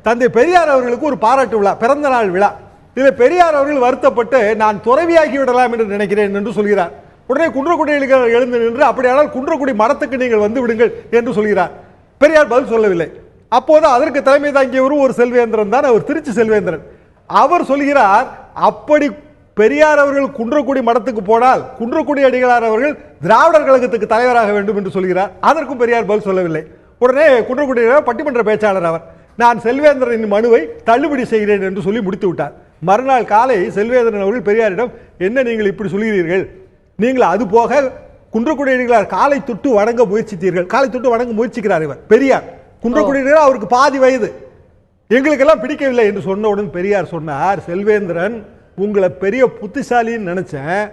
தந்தை பெரியார் அவர்களுக்கு ஒரு பாராட்டு விழா, பிறந்த நாள் விழா. இதில் பெரியார் அவர்கள் வருத்தப்பட்டு நான் துறவியாகி விடலாம் என்று நினைக்கிறேன் என்று சொல்கிறார். உடனே குன்றக்குடி எழுந்து நின்று அப்படியானால் குன்றக்குடி மரத்துக்கு நீங்கள் வந்து விடுங்கள் என்று சொல்கிறார். பெரியார் பதில் சொல்லவில்லை. அப்போது அதற்கு தலைமை தாங்கியவரும் ஒரு செல்வேந்திரன் தான், அவர் திருச்சி செல்வேந்திரன். அவர் சொல்கிறார், அப்படி பெரியார் அவர்கள் குன்றக்குடி மடத்துக்கு போனால் குன்றக்குடி அடிகளார் அவர்கள் திராவிடர் கழகத்துக்கு தலைவராக வேண்டும் என்று சொல்கிறார். அதற்கும் பெரியார் பதில் சொல்லவில்லை. உடனே குன்றக்குடி பட்டிமன்ற பேச்சாளர் அவர், நான் செல்வேந்திரனின் மனுவை தள்ளுபடி செய்கிறேன் என்று சொல்லி முடித்து விட்டார். மறுநாள் காலை செல்வேந்திரன் அவர்கள் பெரியாரிடம், என்ன நீங்கள் இப்படி சொல்கிறீர்கள், நீங்கள் அது போக குன்றக்குடி அடிகளார் காலை தொட்டு வணங்க முயற்சித்தீர்கள். காலை தொட்டு வணங்க முயற்சிக்கிறார் இவர் பெரியார். குன்றக்குடி அடிகளார் அவருக்கு பாதி வயது, எங்களுக்கெல்லாம் பிடிக்கவில்லை என்று சொன்னவுடன் பெரியார் சொன்னார், செல்வேந்திரன் உங்களை பெரிய புத்திசாலின்னு நினைச்சேன்.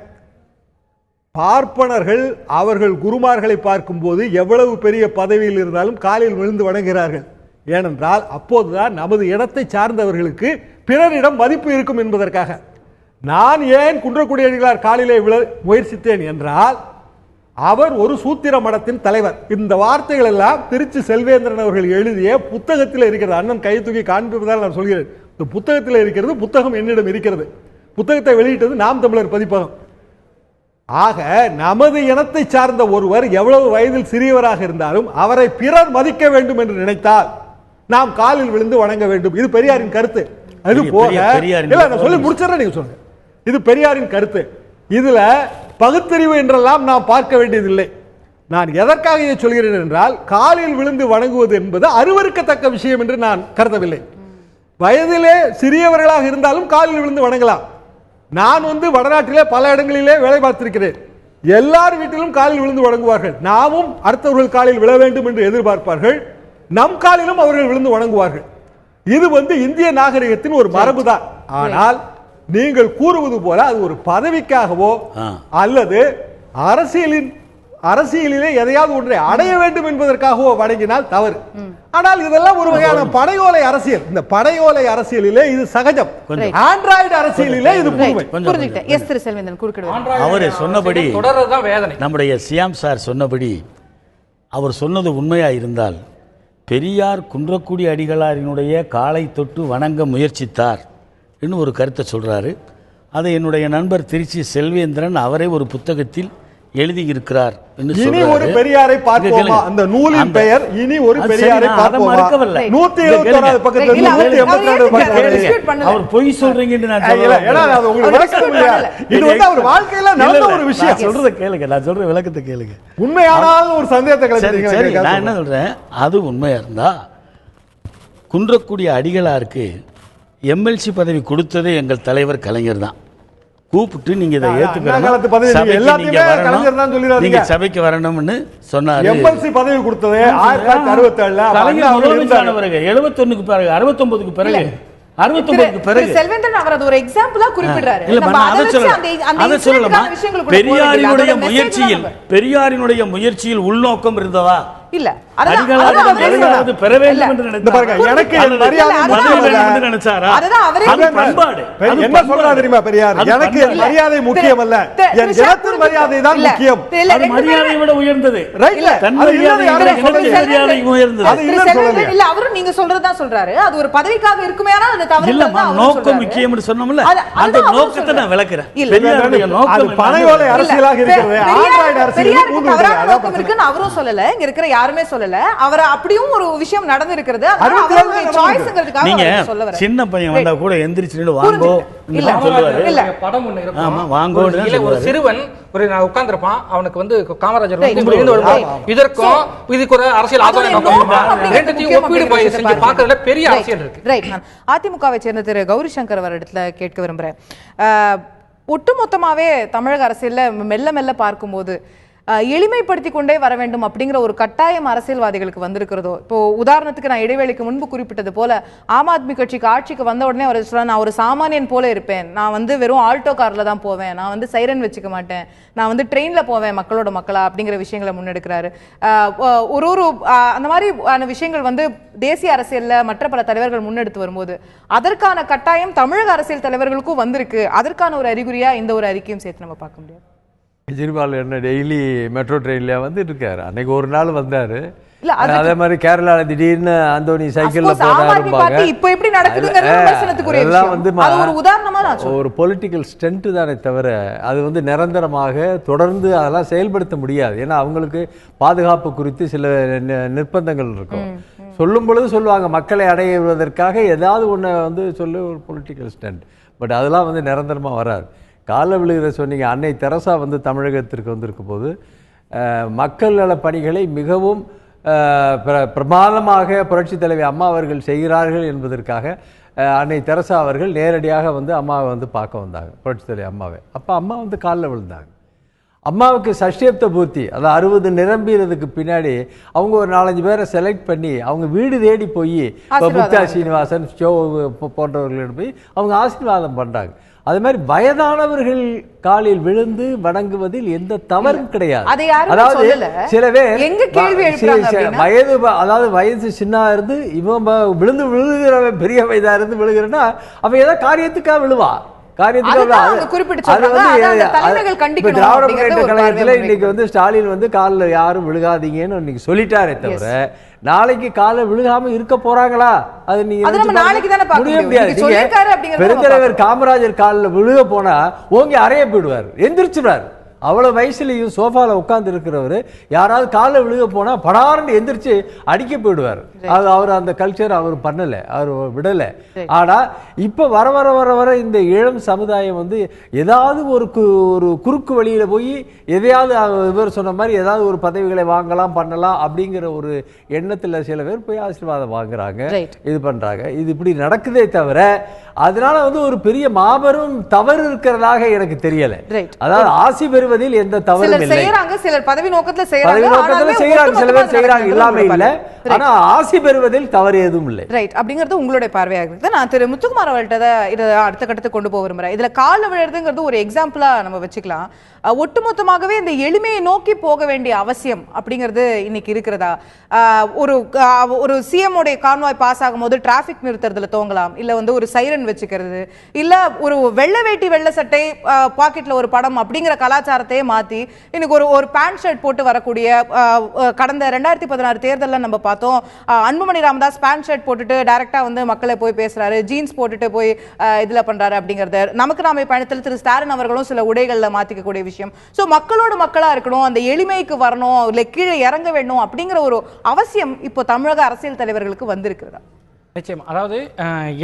பார்ப்பனர்கள் அவர்கள் குருமார்களை பார்க்கும்போது எவ்வளவு பெரிய பதவியில் இருந்தாலும் காலில் விழுந்து வணங்குகிறார்கள். ஏனென்றால் அப்போதுதான் நமது இடத்தை சார்ந்தவர்களுக்கு பிறரிடம் மதிப்பு இருக்கும் என்பதற்காக. நான் ஏன் குன்றக்குடி அடிகளார் காலிலே விழ முயற்சித்தேன் என்றால் அவர் ஒரு சூத்திர மடத்தின் தலைவர். இந்த வார்த்தைகள் எல்லாம் திருச்சி செல்வேந்திரன் அவர்கள் எழுதிய புத்தகத்தில் இருக்கிறது. அண்ணன் கை தூக்கி காண்பிப்பதால் நான் சொல்கிறேன், இந்த புத்தகத்தில் இருக்கிறது. புத்தகம் என்னிடம் இருக்கிறது. புத்தகத்தை வெளியிட்டது நாம் தமிழர் பதிப்பகம். ஆக நமது இனத்தை சார்ந்த ஒருவர் எவ்வளவு வயதில் சிறியவராக இருந்தாலும் அவரை பிறர் மதிக்க வேண்டும் என்று நினைத்தால் நாம் காலில் விழுந்து வணங்க வேண்டும். இது பெரியாரின் கருத்து. அது போக சொல்லி முடிச்சறேன், நீங்க சொல்லுங்க. இது பெரியாரின் கருத்து. இதுல பகுத்தறிவு என்றெல்லாம் நாம் பார்க்க வேண்டியதில்லை. நான் எதற்காக இதை சொல்கிறேன் என்றால், காலில் விழுந்து வணங்குவது என்பது அருவருக்கத்தக்க விஷயம் என்று நான் கருதவில்லை. வயதிலே சிறியவர்களாக இருந்தாலும் காலில் விழுந்து வணங்கலாம். நான் வடநாட்டிலே பல இடங்களிலே வேலை பார்த்திருக்கிறேன். எல்லார் வீட்டிலும் காலில் விழுந்து வணங்குவார்கள். நாமும் அடுத்தவர்கள் காலில் விழ வேண்டும் என்று எதிர்பார்ப்பார்கள். நம் காலிலும் அவர்கள் விழுந்து வணங்குவார்கள். இது இந்திய நாகரிகத்தின் ஒரு மரபுதான். ஆனால் நீங்கள் கூறுவது போல அது ஒரு பதவிக்காகவோ அல்லது அரசியலின் அரசியலிலே எதையாவது ஒன்றை அடைய வேண்டும் என்பதற்காகவோ வழங்கினால் தவறு. ஆனால் இதெல்லாம் ஒரு வகையான படையோலை அரசியல். இந்த படையோலை அரசியலிலே இது சகஜம், ஆண்ட்ராய்டு அரசியலிலே இது புதுமை. புரிஞ்சுக்கிட்டேன். எஸ் திரு செல்வேந்தன் குறுக்கிடுவார். அவரு சொன்னபடி தொடர்றதுதான் வேதனை. நம்முடைய சியாம் சார் சொன்னபடி அவர் சொன்னது உண்மையா இருந்தால் பெரியார் குன்றக்குடி அடிகளாரினுடைய காலை தொட்டு வணங்க முயற்சித்தார் என்று ஒரு கருத்தை சொல்றாரு. அதை என்னுடைய நண்பர் திருச்சி செல்வேந்திரன் அவரே ஒரு புத்தகத்தில் எழுதியிருக்கிறார். இனி ஒரு பெரியாரை பார்ப்போமா, அந்த நூலின் பெயர் இனி ஒரு பெரியாரை பார்ப்போமா. 171 பக்கத்துல 182 பக்கத்துல அவர் பொய் சொல்றீங்கன்னு நான் இது வந்து அவர் வாழ்க்கையில நடந்த ஒரு விஷயம். சொல்றத கேளுங்க, நான் சொல்ற விளக்கத்தை கேளுங்க. உண்மையானாலும் ஒரு சந்தேகத்தை கிளப்பிட்டீங்க. நான் என்ன சொல்றேன், அது உண்மையா இருந்தா குன்றக்குடி அடிகளாருக்கு எம்எல்சி பதவி கொடுத்ததே எங்கள் தலைவர் கலைஞர் தான். கூப்பிட்டு நீங்க இதை ஏத்துக்கணும், நீங்க சபைக்கு வரணும்னு சொன்னாரு. எம்எல்சி பதவி கொடுத்தது 1967 71க்கு பிறகு 69க்கு பிறகு 69க்கு பிறகு செல்வேந்திரன் அவர் அது ஒரு எக்ஸாம்பிளா குறிப்பிடுறாரு. பெரியாரினுடைய முயற்சியில் உள்நோக்கம் இருந்ததா இல்ல? பெற வேண்டும் என்று என்ன சொல்றா தெரியுமா பெரியார்? எனக்கு மரியாதை முக்கியம் அல்ல, என் ஜனத்தின் மரியாதை தான் முக்கியம். மரியாதை விட உயர்ந்தது. இல்ல அவரும் நீங்க சொல்றதுதான் சொல்றாரு. அது ஒரு பதவிக்காக இருக்குமே, ஆனால் அது தவறு இல்ல. நோக்கம் முக்கியம் என்று சொன்னோம்ல, அந்த நோக்கத்தை நான் விளக்குறேன். பெரியாருடைய நோக்கம் பனையோலை அரசியலாக இருக்கிறது, ஆண்ட்ராய்டு அரசியல் தவறான நோக்கம் இருக்குன்னு அவரும் சொல்லல, இங்க இருக்கிற யாருமே சொல்லல. அவர் அப்படியும் ஒரு விஷயம் நடந்து இருக்கிறது. நீங்க சின்ன பையன் வந்தா கூட எந்திரிச்சு வாங்கோ சொல்லுவாரு. படம் ஒண்ணு இருக்கும். ஆமா வாங்கோ. ஒரு சிறுவன் ஒரு உட்கார்ந்திருப்பான், அவனுக்கு வந்து காமராஜர் இதற்கும் இதுக்கு ஒரு அரசியல் ஆதாயம் ரெண்டுத்தையும் ஒப்பீடு செஞ்சு பார்க்கறதுல பெரிய அரசியல் இருக்கு. ரைட். நான் அதிமுகவை சேர்ந்த திரு கௌரி சங்கர் அவரிடத்துல கேட்க விரும்புறேன். ஒட்டுமொத்தமாவே தமிழக அரசியல்ல மெல்ல மெல்ல பார்க்கும்போது எளிமைப்படுத்தி கொண்டே வர வேண்டும் அப்படிங்கிற ஒரு கட்டாயம் அரசியல்வாதிகளுக்கு வந்திருக்கிறதோ? இப்போ உதாரணத்துக்கு நான் இடைவேளைக்கு முன்பு குறிப்பிட்டது போல ஆம் ஆத்மி கட்சிக்கு ஆட்சிக்கு வந்த உடனே அவர் சொல்ல, நான் ஒரு சாமானியன் போல இருப்பேன், நான் வந்து வெறும் ஆல்டோ கார்ல தான் போவேன், நான் வந்து சைரன் வச்சுக்க மாட்டேன், நான் வந்து ட்ரெயின்ல போவேன் மக்களோட மக்களா அப்படிங்கிற விஷயங்களை முன்னெடுக்கிறாரு. ஒரு அந்த மாதிரி விஷயங்கள் வந்து தேசிய அரசியல்ல மற்ற பல தலைவர்கள் முன்னெடுத்து வரும்போது அதற்கான கட்டாயம் தமிழக அரசியல் தலைவர்களுக்கும் வந்திருக்கு. அதற்கான ஒரு அறிகுறியா இந்த ஒரு அறிக்கையும் சேர்த்து நம்ம பார்க்க முடியாது. கெஜ்ரிவால் என்ன டெய்லி மெட்ரோ ட்ரெயின்ல வந்து இருக்காரு. அன்னைக்கு ஒரு நாள் வந்தாரு. அதே மாதிரி கேரளால திடீர்னு அந்தோனி சைக்கிள்ல போறாரும்பாங்க. இப்போ எப்படி நடக்குதுங்கிறது விமர்சனத்துக்குரிய விஷயம். அது ஒரு உதாரணமா நான் சொல்றேன். ஒரு பொலிட்டிக்கல் ஸ்டண்ட் தானே தவிர அது வந்து நிரந்தரமாக தொடர்ந்து அதெல்லாம் செயல்படுத்த முடியாது. ஏன்னா அவங்களுக்கு பாதுகாப்பு குறித்து சில நிர்பந்தங்கள் இருக்கும். சொல்லும் பொழுது சொல்லுவாங்க மக்களை அடைவதற்காக ஏதாவது ஒன்று வந்து சொல்லி ஒரு பொலிட்டிக்கல் ஸ்டண்ட். பட் அதெல்லாம் வந்து நிரந்தரமாக வராது. கால விழுகிற சொன்னீங்க. அன்னை தெரசா வந்து தமிழகத்திற்கு வந்திருக்கும் போது மக்கள் நல பணிகளை மிகவும் பிரமாதமாக புரட்சி தலைவி அம்மா அவர்கள் செய்கிறார்கள் என்பதற்காக அன்னை தெரசா அவர்கள் நேரடியாக வந்து அம்மாவை வந்து பார்க்க வந்தாங்க, புரட்சி தலைவி அம்மாவை. அப்போ அம்மா வந்து காலில் விழுந்தாங்க. அம்மாவுக்கு சஷ்டியப்த பூர்த்தி, அதாவது 60 நிரம்பிறதுக்கு பின்னாடி அவங்க ஒரு 4-5 பேரை செலக்ட் பண்ணி அவங்க வீடு தேடி போய் இப்போ முக்தா சீனிவாசன் ஷோ போன்றவர்களிடம் போய் அவங்க ஆசீர்வாதம் பண்ணுறாங்க. அது மாதிரி வயதானவர்கள் காலில் விழுந்து வணங்குவதில் எந்த தவறும் கிடையாது. அதாவது சில பேர் வயது, அதாவது வயசு சின்ன இருந்து இவன் விழுந்து விழுகிறவன் பெரிய வயதா இருந்து விழுகிறன்னா அவன் ஏதோ காரியத்துக்காக விழுவா. திராவிட முன்னேற்ற கழகத்துல இன்னைக்கு வந்து ஸ்டாலின் வந்து காலில் யாரும் விழுகாதீங்கன்னு இன்னைக்கு சொல்லிட்டாரே தவிர நாளைக்கு காலில் விழுகாம இருக்க போறாங்களா? அது நீங்க முடிய முடியாது. பெருந்தலைவர் காமராஜர் காலில் விழுக போனா ஓங்கி அறைய போயிடுவார், எந்திரிச்சுடுவார். அவ்வளவு வயசுலயும் சோஃபால உட்கார்ந்து இருக்கிறவரு யாராவது காலை விழுக போனா படார்னு எந்திரிச்சு அடிக்க போயிடுவார். அது அவர் அந்த கல்ச்சர் அவர் பண்ணல, அவர் விடல. ஆனா இப்ப வர வர வர வர இந்த இளம் சமுதாயம் வந்து ஏதாவது ஒரு குறுக்கு வழியில போய் எதையாவது இவர் சொன்ன மாதிரி ஏதாவது ஒரு பதவிகளை வாங்கலாம் பண்ணலாம் அப்படிங்கிற ஒரு எண்ணத்துல சில பேர் போய் ஆசீர்வாதம் வாங்குறாங்க, இது பண்றாங்க. இது இப்படி நடக்குதே தவிர அதனால வந்து ஒரு பெரிய மாபெரும் தவறு இருக்கிறதாக எனக்கு தெரியல. அதாவது ஆசி பெறுவதில் எந்த தவறும் இல்லை. சிலர் பதவி நோக்கத்துல செய்யறாங்க, சில பேர் செய்யறாங்க, இல்லாம இல்ல. ஆனா ஆசி பெறுவதில் தவறு எதுவும் இல்லை. ரைட். அப்படிங்கிறது உங்களுடைய பார்வையாக இருக்குது. நான் திரு முத்துக்குமார் அவர்கிட்ட இதை அடுத்த கட்டத்துக்கு கொண்டு போக விரும்புறேன். இதுல கால விழுறதுங்கிறது ஒரு எக்ஸாம்பிளா நம்ம வச்சுக்கலாம். ஒட்டுமொத்தமாகவே இந்த எளிமையை நோக்கி போக வேண்டிய அவசியம் அப்படிங்கிறது இன்னைக்கு இருக்கிறதா? ஒரு சிஎம் உடைய கான்வாய் பாஸ் ஆகும்போது டிராபிக் நிறுத்துறதுல தோங்கலாம், இல்ல வந்து ஒரு சைரன் வச்சுக்கிறது, இல்ல ஒரு வெள்ளை வேட்டி வெள்ளை சட்டை பாக்கெட்ல ஒரு படம் அப்படிங்கிற கலாச்சாரத்தையே மாத்தி இன்னைக்கு ஒரு பேண்ட் ஷர்ட் போட்டு வரக்கூடிய கடந்த 2016 தேர்தலில் நம்ம பார்த்தோம். அன்புமணி ராமதாஸ் பேண்ட் ஷர்ட் போட்டுட்டு டைரக்டா வந்து மக்களை போய் பேசுறாரு, ஜீன்ஸ் போட்டுட்டு போய் இதுல பண்றாரு அப்படிங்கறது. நமக்கு நாமே பயணத்தில் திரு ஸ்டாலின் அவர்களும் சில உடைகள்ல மாத்திக்கக்கூடிய விஷயம். சோ மக்களோட மக்களா இருக்கணும், அந்த எளிமைக்கு வரணும், இல்ல கீழே இறங்க வேண்டும் அப்படிங்கிற ஒரு அவசியம் இப்போ தமிழக அரசியல் தலைவர்களுக்கு வந்திருக்கிறதா? நிச்சயம். அதாவது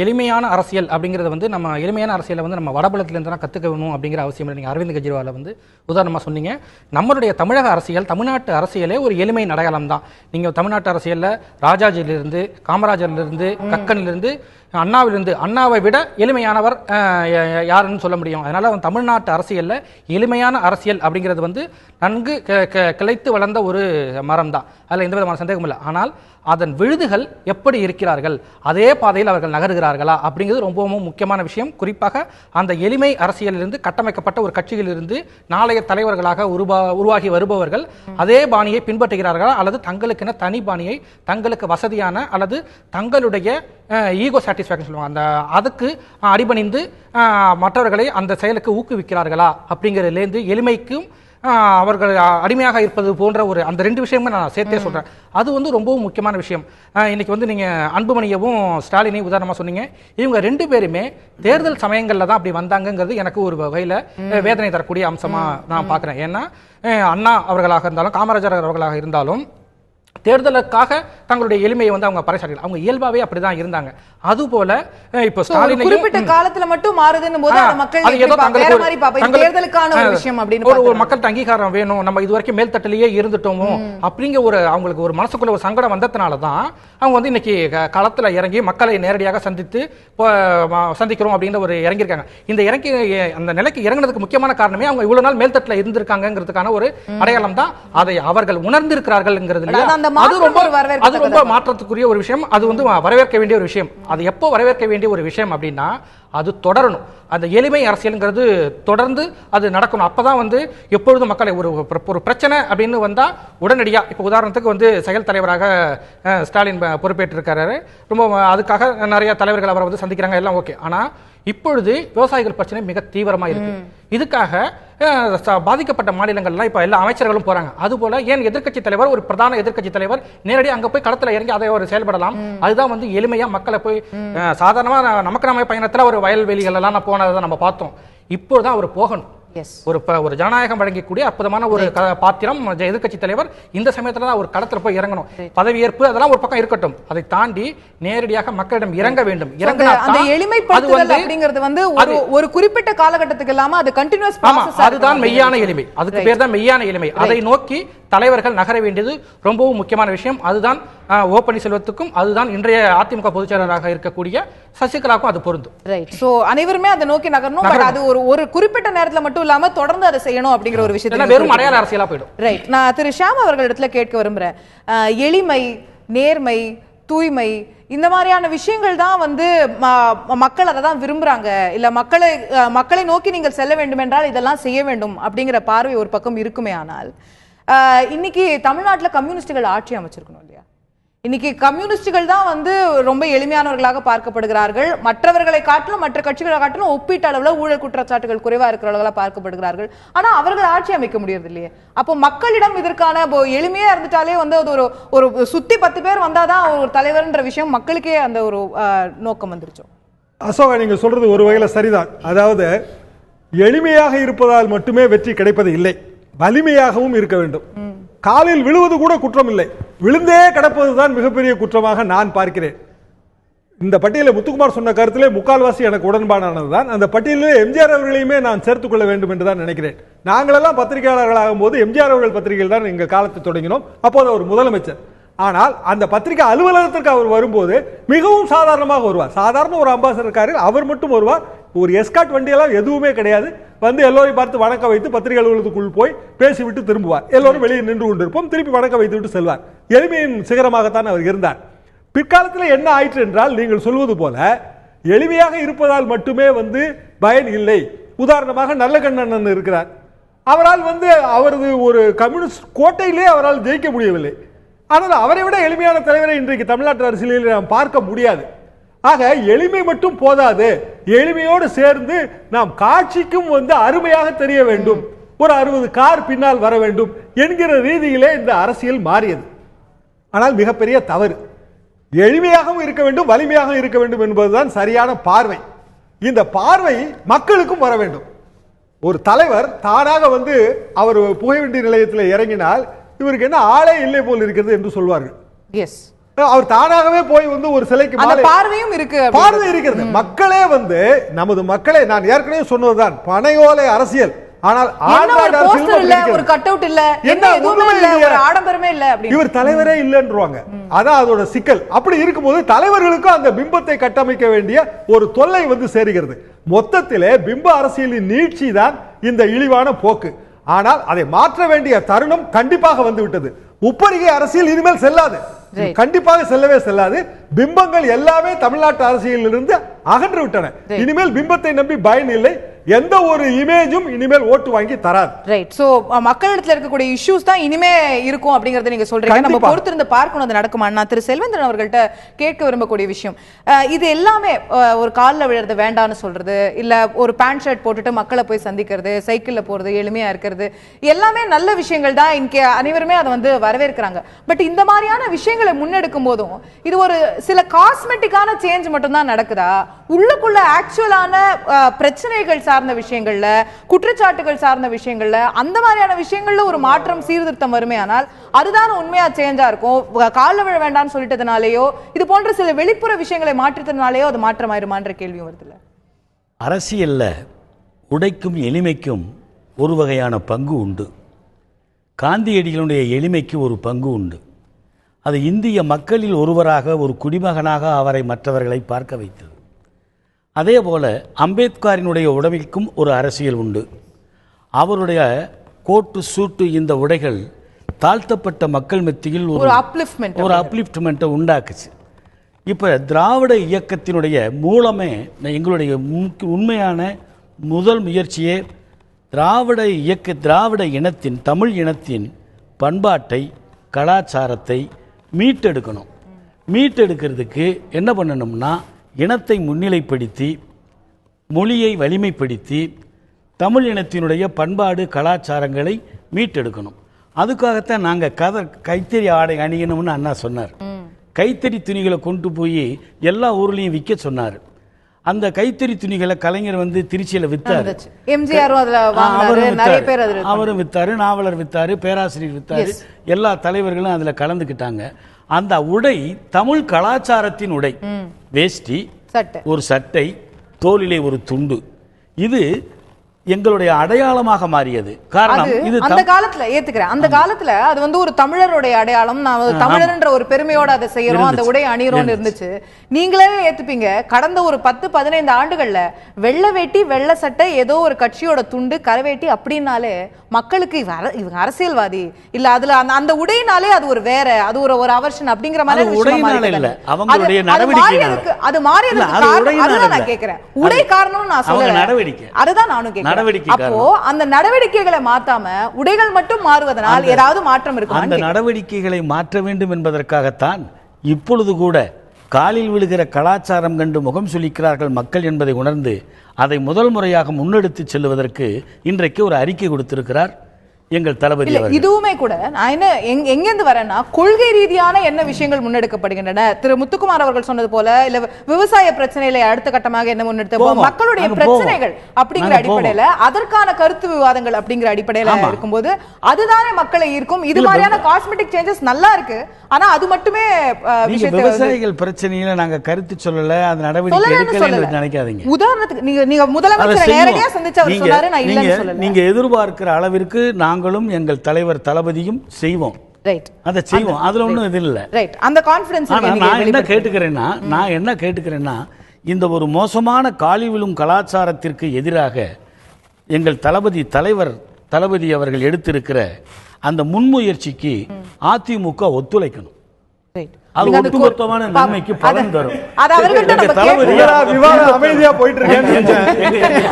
எளிமையான அரசியல் அப்படிங்கிறது வந்து நம்ம எளிமையான அரசியலை வந்து நம்ம வடபுலத்திலேருந்து தான் கற்றுக்கணும் அப்படிங்கிற அவசியம் இல்லை. நீங்கள் அரவிந்த் கெஜ்ரிவாலை வந்து உதாரணமாக சொன்னீங்க. நம்மளுடைய தமிழக அரசியல், தமிழ்நாட்டு அரசியலே ஒரு எளிமை அடையாளம் தான். நீங்கள் தமிழ்நாட்டு அரசியலில் ராஜாஜிலிருந்து, காமராஜர்லேருந்து, கக்கனிலிருந்து, அண்ணாவிலிருந்து, அண்ணாவை விட எளிமையானவர் யாருன்னு சொல்ல முடியும். அதனால் தமிழ்நாட்டு அரசியலில் எளிமையான அரசியல் அப்படிங்கிறது வந்து நன்கு கிளைத்து வளர்ந்த ஒரு மரம் தான். அதில் எந்த விதமான சந்தேகமும் இல்லை. ஆனால் அதன் விழுதுகள் எப்படி இருக்கிறார்கள், அதே பாதையில் அவர்கள் நகருகிறார்களா அப்படிங்கிறது ரொம்பவும் முக்கியமான விஷயம். குறிப்பாக அந்த எளிமை அரசியலிலிருந்து கட்டமைக்கப்பட்ட ஒரு கட்சியிலிருந்து நாளைய தலைவர்களாக உருவாகி வருபவர்கள் அதே பாணியை பின்பற்றுகிறார்களா, அல்லது தங்களுக்கென தனி பாணியை, தங்களுக்கு வசதியான அல்லது தங்களுடைய ஈகோ சாட்டிஸ்ஃபேக்ஷன் சொல்லுவாங்க, அந்த அதுக்கு அடிபணிந்து மற்றவர்களை அந்த செயலுக்கு ஊக்குவிக்கிறார்களா அப்படிங்கிறதுலேருந்து எளிமைக்கும் அவர்கள் அடிமையாக இருப்பது போன்ற ஒரு அந்த ரெண்டு விஷயமும் நான் சேர்த்தே சொல்றேன். அது வந்து ரொம்பவும் முக்கியமான விஷயம். இன்னைக்கு வந்து நீங்க அன்புமணியவும் ஸ்டாலினையும் உதாரணமா சொன்னீங்க. இவங்க ரெண்டு பேருமே தேர்தல் சமயங்கள்ல தான் அப்படி வந்தாங்கிறது எனக்கு ஒரு வகையில வேதனை தரக்கூடிய அம்சமா நான் பார்க்கிறேன். ஏன்னா அண்ணா அவர்களாக இருந்தாலும் காமராஜர் அவர்களாக இருந்தாலும் தேர்தலுக்காக தங்களுடைய எளிமையை வந்து அவங்க பறைசாற்றல, அவங்க இயல்பாவே அப்படிதான் இருந்தாங்க. அதுபோல இப்போ ஸ்டாலின் குறிப்பிட்ட காலத்துல மட்டும் மாறுதுன்னு போது மக்கள் வேற மாதிரி பாப்பாங்க. தேர்தலுக்கான ஒரு விஷயம் அப்படின்னு ஒரு மக்கள் அங்கீகாரம் வேணும், நம்ம இதுவரைக்கும் மேல்தட்டிலேயே இருந்துட்டோமோ அப்படிங்கிற ஒரு அவங்களுக்கு ஒரு மனசுக்குள்ள ஒரு சங்கடம் வந்ததுனால தான் அவங்க வந்து இன்னைக்கு களத்துல இறங்கி மக்களை நேரடியாக சந்திக்கிறோம் அப்படின்ற ஒரு இறங்கியிருக்காங்க. இந்த இறங்கி அந்த நிலைக்கு இறங்கினதுக்கு முக்கியமான காரணமே அவங்க இவ்வளவு நாள் மேல்தட்டில் இருந்திருக்காங்கிறதுக்கான ஒரு அடையாளம் தான். அதை அவர்கள் உணர்ந்திருக்கிறார்கள்ங்கிறது இல்லையா, அது ரொம்ப மாற்றத்துக்குரிய ஒரு விஷயம். அது வந்து வரவேற்க வேண்டிய ஒரு விஷயம். அது எப்போ வரவேற்க வேண்டிய ஒரு விஷயம் அப்படின்னா அது தொடரணும். அந்த எளிமை அரசியல்ங்கிறது தொடர்ந்து அது நடக்கணும். அப்பதான் வந்து எப்பொழுதும் மக்களை ஒரு பிரச்சனை அப்படின்னு வந்தா உடனடியா, இப்போ உதாரணத்துக்கு வந்து செயல் தலைவராக ஸ்டாலின் பொறுப்பேற்றிருக்காரு. ரொம்ப அதுக்காக நிறைய தலைவர்கள் அவரை வந்து சந்திக்கிறாங்க, எல்லாம் ஓகே. ஆனா இப்பொழுது விவசாயிகள் பிரச்சனை மிக தீவிரமா இருக்கு. இதுக்காக பாதிக்கப்பட்ட மாநிலங்கள்லாம் இப்ப எல்லா அமைச்சர்களும் போறாங்க. அதுபோல ஏன் எதிர்க்கட்சி தலைவர், ஒரு பிரதான எதிர்க்கட்சி தலைவர் நேரடியாக அங்க போய் களத்துல இறங்கி அதை ஒரு செயல்படலாம். அதுதான் வந்து எளிமையா மக்களை போய் சாதாரணமா நமக்கு நம்ம பயணத்துல ஒரு வயல்வெளிகள் எல்லாம் போனதை நம்ம பார்த்தோம். இப்போதான் அவர் போகணும். ஒரு ஜனநாயகம் வழங்கக்கூடிய அற்புதமான ஒரு பாத்திரம் எதிர்க்கட்சி தலைவர். இந்த சமயத்துல தான் ஒரு களத்துல போய் இறங்கணும். பதவியேற்பு அதெல்லாம் ஒரு பக்கம் இருக்கட்டும், அதை தாண்டி நேரடியாக மக்களிடம் இறங்க வேண்டும். அந்த எளிமைப்படுத்துதல் அப்படிங்கிறது வந்து ஒரு குறிப்பிட்ட காலகட்டத்துக்கு இல்லாம அது கண்டினியூஸ் ப்ராசஸ். அதுதான் மெய்யான எளிமை. அதுக்கு பேர் தான் மெய்யான எளிமை. அதை நோக்கி தலைவர்கள் நகர வேண்டியது ரொம்பவும் முக்கியமான விஷயம். அதுதான் ஓ பன்னீர்செல்வத்துக்கும், அதுதான் இன்றைய அதிமுக பொதுச் செயலராக இருக்கக்கூடிய சசிகலாவுக்கும் அது பொருந்தும். ரைட். சோ அனைவருமே அதை நோக்கி நகரணும். பட் அது ஒரு குறிப்பிட்ட நேரத்துல மட்டும் இல்லாம தொடர்ந்து அதை செய்யணும் அப்படிங்கிற ஒரு விஷயத்தை வெறும் அடையாள அரசியலா போயிடும். ரைட். நான் திரு ஷியாம் அவர்களிடத்துல கேட்க விரும்புறேன். எளிமை, நேர்மை, தூய்மை, இந்த மாதிரியான விஷயங்கள் தான் வந்து மக்கள் அதை தான் விரும்புறாங்க. இல்ல மக்களை நோக்கி நீங்கள் செல்ல வேண்டும் என்றால் இதெல்லாம் செய்ய வேண்டும் அப்படிங்கிற பார்வை ஒரு பக்கம் இருக்குமே. ஆனால் இன்னைக்கு தமிழ்நாட்டில் கம்யூனிஸ்டுகள் ஆட்சி அமைச்சிருக்கணும் இல்லையா? இன்னைக்கு கம்யூனிஸ்டுகள் தான் வந்து ரொம்ப எளிமையானவர்களாக பார்க்கப்படுகிறார்கள். மற்றவர்களை காட்டிலும், மற்ற கட்சிகளை காட்டிலும் ஒப்பீட்டு அளவில் ஊழல் குற்றச்சாட்டுகள் குறைவா இருக்கிறவர்களாக பார்க்கப்படுகிறார்கள். ஆனா அவர்கள் ஆட்சி அமைக்க முடியறது இல்லையே. அப்போ மக்களிடம் இதற்கான எளிமையா இருந்துட்டாலே வந்து அது ஒரு சுத்தி 10 பேர் வந்தாதான் ஒரு தலைவர்ன்ற விஷயம் மக்களுக்கே அந்த ஒரு நோக்கம் வந்துருச்சோம். அசோகா, நீங்க சொல்றது ஒரு வகையில சரிதான். அதாவது எளிமையாக இருப்பதால் மட்டுமே வெற்றி கிடைப்பது இல்லை, வலிமையாகவும் இருக்க வேண்டும். காலில் விழுவது கூட குற்றம் இல்லை, விழுந்தே கிடப்பதுதான் மிகப்பெரிய குற்றமாக நான் பார்க்கிறேன். இந்த பட்டியலை முத்துக்குமார் சொன்ன கருத்திலே முக்கால்வாசி எனக்கு உடன்பாடானதுதான். அந்த பட்டியலில் எம்ஜிஆர் அவர்களையுமே நான் சேர்த்துக்கொள்ள வேண்டும் என்று தான் நினைக்கிறேன். நாங்களெல்லாம் பத்திரிகையாளர்கள் ஆகும்போது எம்ஜிஆர் அவர்கள் பத்திரிகையில் தான் எங்கள் காலத்தை தொடங்கினோம். அப்போது அவர் முதலமைச்சர். ஆனால் அந்த பத்திரிகை அலுவலகத்திற்கு அவர் வரும்போது மிகவும் சாதாரணமாக வருவார். சாதாரண ஒரு அம்பாசடர் காரில் அவர் மட்டும் வருவார். ஒரு எஸ்காட் வண்டியெல்லாம் எதுவுமே கிடையாது. வந்து எல்லோரையும் பார்த்து வணக்கம் வைத்து பத்திரிகை அலுவலகத்துக்குள் போய் பேசிவிட்டு திரும்புவார். எல்லோரும் வெளியே நின்று கொண்டிருப்போம், திருப்பி வணக்கம் வைத்து விட்டு செல்வார். எளிமையின் சிகரமாகத்தான் அவர் இருந்தார். பிற்காலத்தில் என்ன ஆயிற்று என்றால், நீங்கள் சொல்வது போல எளிமையாக இருப்பதால் மட்டுமே வந்து பயன் இல்லை. உதாரணமாக நல்ல கண்ணன் இருக்கிறார். அவரால் அவரது ஒரு கம்யூனிஸ்ட் கோட்டையிலே அவரால் ஜெயிக்க முடியவில்லை. ஆனால் அவரை விட எளிமையான தலைவரை இன்றைக்கு தமிழ்நாட்டு அரசியலில் நாம் பார்க்க முடியாது. ஆக எளிமை மட்டும் போதாது, எளிமையோடு சேர்ந்து நாம் காட்சிக்கும் அருமையாக தெரிய வேண்டும், ஒரு 60 கார் பின்னால் வர வேண்டும் என்கிற ரீதியிலே இந்த அரசியல் மாறியது. ஆனால் மிகப்பெரிய தவறு. எளிமையாகவும் இருக்க வேண்டும், வலிமையாகவும் இருக்க வேண்டும் என்பதுதான் சரியான பார்வை. இந்த பார்வை மக்களுக்கும் வர வேண்டும். ஒரு தலைவர் தானாக அவர் புகைவண்டி நிலையத்தில் இறங்கினால் இவருக்கு என்ன ஆளே இல்லை போல் இருக்கிறது என்று சொல்வார்கள். எஸ், அவர் தானாகவே போய் ஒரு சிலைக்கு பார்வையும் இருக்கு, பார்வை இருக்கிறது. மக்களே நமது மக்களே, நான் ஏற்கனவே சொன்னதுதான், பனையோலை அரசியல். ஆனால் ஒரு கட் அவுட் இல்ல, ஒரு ஆடம்பரமே இல்ல, இவர் தலைவரே இல்லைன்றாங்க. அதான் அதோட சிக்கல். அப்படி இருக்கும்போது தலைவர்களுக்கும் அந்த பிம்பத்தை கட்டமைக்க வேண்டிய ஒரு தொல்லை சேருகிறது. மொத்தத்திலே பிம்ப அரசியலின் நீட்சி தான் இந்த இழிவான போக்கு. ஆனால் அதை மாற்ற வேண்டிய தருணம் கண்டிப்பாக வந்துவிட்டது. உப்பரிகை அரசியல் இனிமேல் செல்லாது, கண்டிப்பாக செல்லவே செல்லாது. பிம்பங்கள் எல்லாமே தமிழ்நாட்டு அரசியலிலிருந்து அகன்று விட்டன. இனிமேல் பிம்பத்தை நம்பி பயன் இல்லை. எந்த ஒரு இமேஜும் இனிமேல் ஓட்டு வாங்கி தராது. ரைட். சோ மக்களிடத்துல இருக்கக்கூடிய இஷ்யூஸ் தான் இனிமே இருக்கும் அப்படிங்கறத நீங்க சொல்றீங்க. நம்ம பொறுத்திருந்து பார்க்கணும் அது நடக்குமா. நான் திரு செல்வேந்திரன் அவர்கள்ட்ட கேட்க விரும்பக்கூடிய விஷயம், இது எல்லாமே ஒரு காலில் விழுறது வேண்டான்னு சொல்றது, இல்ல ஒரு பேண்ட் ஷர்ட் போட்டுட்டு மக்களை போய் சந்திக்கிறது, சைக்கிள்ல போறது, எளிமையா இருக்கிறது, எல்லாமே நல்ல விஷயங்கள் தான். இங்கே அனைவருமே அதை வரவேற்கிறாங்க. பட் இந்த மாதிரியான விஷயங்களை முன்னெடுக்கும் போதும் இது ஒரு சில காஸ்மெட்டிக்கான சேஞ்ச் மட்டும் தான் நடக்குதா? உள்ளுக்குள்ள ஆக்சுவலான பிரச்சனைகள் சார்ந்த விஷயங்கள்ல, குற்றச்சாட்டுகள் சார்ந்த விஷயங்கள்ல, அந்த மாதிரியான விஷயங்கள்ல ஒரு மாற்றம் சீர்திருத்தம் வருமே ஆனால் அதுதான் உண்மையா சேஞ்சா இருக்கும். காலில் விழ வேண்டாம்னு சொல்லிட்டதுனாலேயோ இது போன்ற சில வெளிப்புற விஷயங்களை மாற்றத்தினாலேயோ அது மாற்றமாயிருமான்ற கேள்வி வருதுல்ல. அரசியல்ல உடைக்கும் எளிமைக்கும் ஒரு வகையான பங்கு உண்டு. காந்தியடிகளுடைய எளிமைக்கு ஒரு பங்கு உண்டு. அது இந்திய மக்களில் ஒருவராக, ஒரு குடிமகனாக அவரை மற்றவர்களை பார்க்க வைத்தது. அதே போல அம்பேத்கரினுடைய உடைமைக்கும் ஒரு அரசியல் உண்டு. அவருடைய கோட்டு சூட்டு இந்த உடைகள் தாழ்த்தப்பட்ட மக்கள் மத்தியில் ஒரு அப்லிஃப்ட்மெண்ட்டை உண்டாக்குச்சு. இப்போ திராவிட இயக்கத்தினுடைய மூலமே, எங்களுடைய உண்மையான முதல் முயற்சியே திராவிட இனத்தின், தமிழ் இனத்தின் பண்பாட்டை, கலாச்சாரத்தை மீட்டெடுக்கணும். மீட்டெடுக்கிறதுக்கு என்ன பண்ணணும்னா, இனத்தை முன்னிலைப்படுத்தி, மொழியை வலிமைப்படுத்தி, தமிழ் இனத்தினுடைய பண்பாடு கலாச்சாரங்களை மீட்டெடுக்கணும். அதுக்காகத்தான் நாங்கள் கைத்தறி ஆடை அணியணும்னு அண்ணா சொன்னார். கைத்தறி துணிகளை கொண்டு போய் எல்லா ஊர்லேயும் விற்க சொன்னார். அந்த கைத்தறி துணிகளை கலைஞர் திருச்சியில் வித்தார். அவரும் வித்தாரு, நாவலர் வித்தாரு, பேராசிரியர் வித்தாரு, எல்லா தலைவர்களும் அதில் கலந்துக்கிட்டாங்க. அந்த உடை தமிழ் கலாச்சாரத்தின் உடை. வேஷ்டி, ஒரு சட்டை, தோளிலே ஒரு துண்டு, இது எங்களுடைய அடையாளமாக மாறியது. காரணம் இது அந்த காலத்துல ஏத்துக்கிறேன். அந்த காலத்துல அது ஒரு தமிழருடைய அடையாளம். நான் தமிழர்ன்ற ஒரு பெருமையோட அதை செய்யறோம், அந்த உடை அணியறோம்னு இருந்துச்சு. நீங்களே ஏத்துப்பீங்க. கடந்த ஒரு 10-15 ஆண்டுகள்ல வெள்ளை வேட்டி, வெள்ளை சட்டை, ஏதோ ஒரு கட்சியோட துண்டு, கரவேட்டி அப்படின்னாலே மக்களுக்கு இவங்க அரசியல்வாதி இல்ல, அதுல அந்த உடையினாலே அது ஒரு வேற, அது ஒரு அவர்ஷன் அப்படிங்கிற மாதிரி அது மாறியதுக்கு நான் கேட்கிறேன். உடை காரணம் நான் சொல்லல, அதுதான் நானும் கேட்கிறேன். அப்போ அந்த நடவடிக்கைகளை மாத்தாம உடைகள் மட்டும் மாறுவதனால் ஏதாவது மாற்றம் இருக்கும். அந்த நடவடிக்கைகளை மாற்ற வேண்டும் என்பதற்காகத்தான் இப்பொழுது கூட காலில் விழுகிற கலாச்சாரம் கண்டு முகம் சுளிக்கிறார்கள் மக்கள் என்பதை உணர்ந்து அதை முதல் முறையாக முன்னெடுத்து செல்வதற்கு இன்றைக்கு ஒரு அறிக்கை கொடுத்திருக்கிறார் எங்கள் தளபதி அவர்கள். இதுவுமே கூட நான் என்ன எங்கிருந்து வரேன்னா, கொள்கை ரீதியான என்ன விஷயங்கள் முன்னெடுக்கப்படுகின்றன. திரு முத்துக்குமார் அவர்கள் சொன்னது போல, இல்ல விவசாய பிரச்சனைகளை அடுத்த கட்டமாக என்ன முன்னெடுத்த மக்களுடைய பிரச்சனைகள் அப்படிங்கிற அடிப்படையில, அதற்கான கருத்து விவாதங்கள் அப்படிங்கிற அடிப்படையில இருக்கும்போது அதுதானே மக்களை ஈர்க்கும். இது மாதிரியான காஸ்மெட்டிக் சேஞ்சஸ் நல்லா இருக்கு, ஆனா அது மட்டுமே விவசாயிகள் பிரச்சனையில நாங்க கருத்து சொல்லல, அந்த நடவடிக்கை எடுக்கல நினைக்காதீங்க. உதாரணத்துக்கு நீங்க முதலமைச்சர் நேரடியா சந்திச்சு அவர் சொன்னாரு, நான் இல்லன்னு சொல்லல. நீங்க எதிர்பார்க்கிற அளவிற்கு நாங்களும் எங்கள் தலைவர் தளபதியும் செய்வோம். அதை செய்வோம், அதுல ஒண்ணும் இது இல்ல. அந்த கான்ஃபிடன்ஸ் நான் என்ன கேட்டுக்கிறேன்னா, இந்த ஒரு மோசமான காலி விழும் கலாச்சாரத்திற்கு எதிராக எங்கள் தளபதி அவர்கள் எடுத்திருக்கிற அந்த முன்முயற்சிக்கு அதிமுக ஒத்துழைக்கணும். அது நீங்க அந்த ஒட்டுமொத்தமான நன்மைக்கு பலன் தரும். அது அவர்கள்ட்ட எங்க நம்ம தளபதி கேட்போம். விவாதம் அமைதியா போயிட்டு இருக்கேன்னு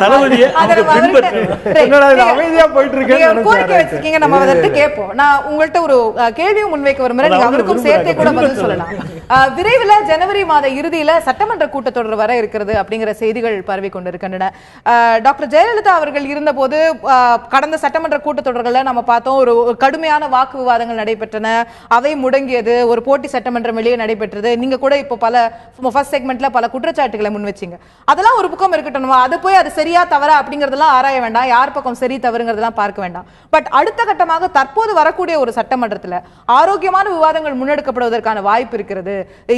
தளபதியை அதை நம்ம அவர்கிட்ட- Right. என்னடா இது நீங்க- அமைதியா போயிட்டு இருக்கேன்னு நீங்க ஒரு கோரிக்கை நினைச்சாரு. வச்சிருக்கீங்க, நம்ம அதற்கு கேட்போம். நான் உங்கள்ட்ட ஒரு கேள்வியும் முன்வைக்க விரும்புறேன், நீங்க அவருக்கும் சேர்த்தே கூட பதில் சொல்லலாம். விரைவில் ஜனவரி மாத இறுதியில சட்டமன்ற கூட்டத்தொடர் வர இருக்கிறது அப்படிங்கிற செய்திகள் பரவி கொண்டிருக்கின்றன. டாக்டர் ஜெயலலிதா அவர்கள் இருந்தபோது கடந்த சட்டமன்ற கூட்டத்தொடர்களை நம்ம பார்த்தோம், ஒரு கடுமையான வாக்கு விவாதங்கள் நடைபெற்றன, அவை முடங்கியது, ஒரு போட்டி சட்டமன்றம் வெளியே நடைபெற்றது. நீங்க கூட இப்போ பல ஃபர்ஸ்ட் செக்மெண்ட்ல பல குற்றச்சாட்டுகளை முன் வச்சீங்க. அதெல்லாம் ஒரு பக்கம் இருக்கட்டும், அது போய் அது சரியா தவறா அப்படிங்கறதெல்லாம் ஆராய வேண்டாம், யார் பக்கம் சரி தவறுங்கிறதெல்லாம் பார்க்க வேண்டாம். பட் அடுத்த கட்டமாக தற்போது வரக்கூடிய ஒரு சட்டமன்றத்தில் ஆரோக்கியமான விவாதங்கள் முன்னெடுக்கப்படுவதற்கான வாய்ப்பு இருக்கிறது,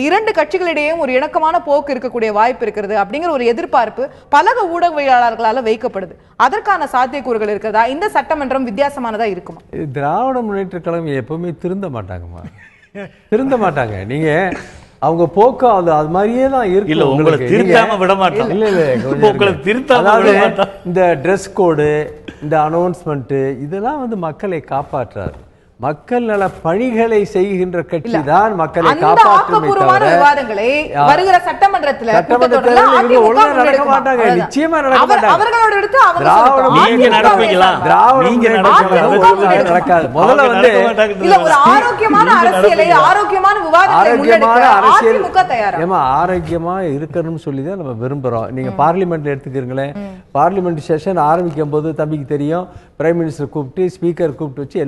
இரண்டு கட்சிகளிடையும் ஒரு இணக்கமான போக்கு இருக்கக்கூடிய வாய்ப்பு இருக்கிறது அப்படிங்கிற ஒரு எதிர்பார்ப்பு பல ஊடகவியலாளர்களால் வைக்கப்படுது. அதற்கான சாத்தியக்கூறுகள் இருக்கிறதா? இந்த சட்டமன்றம் வித்தியாசமானதா இருக்குமா? திராவிட முன்னேற்ற கழகம் எப்பவுமே திருந்த மாட்டாங்கம்மா, திருந்த மாட்டாங்க. நீங்க அவங்க போக்கு அது மாதிரியே தான் இருக்கு. இல்ல, உங்களை திருத்தாம விட மாட்டோம். இல்ல உங்களை திருத்தாம விட மாட்டோம். இந்த ட்ரெஸ் கோடு, இந்த அனௌன்ஸ்மெண்ட், இதெல்லாம் வந்து மக்களை காப்பாற்றாரு. மக்கள் நல பணிகளை செய்கின்ற கட்சி தான் மக்களை காப்பாற்றுமே தவிர விவாதங்களை வருகிற சட்டமன்றத்தில் ஒழுங்கா நடக்க மாட்டாங்க, நிச்சயமா நடக்க மாட்டாங்க. அவர்களோட எடுத்து நீங்க நடப்பீங்களா? நடக்காது. முதல்ல வந்து இல்ல, ஒரு ஆரோக்கியமான அரசியலை, ஆரோக்கியமான விவாதத்தை முன்னெடுக்க அதிமுக தயாரா? ஏமா ஆரோக்கியமா இருக்கணும்னு சொல்லி தான் நம்ம விரும்புறோம். நீங்க பார்லிமெண்ட்ல எடுத்துக்கிறீங்களேன், பார்லிமெண்ட் செஷன் ஆரம்பிக்கும் போது தம்பிக்கு தெரியும், பிரைம் மினிஸ்டர் கூப்பிட்டு, ஸ்பீக்கர் கூப்பிட்டு வச்சு,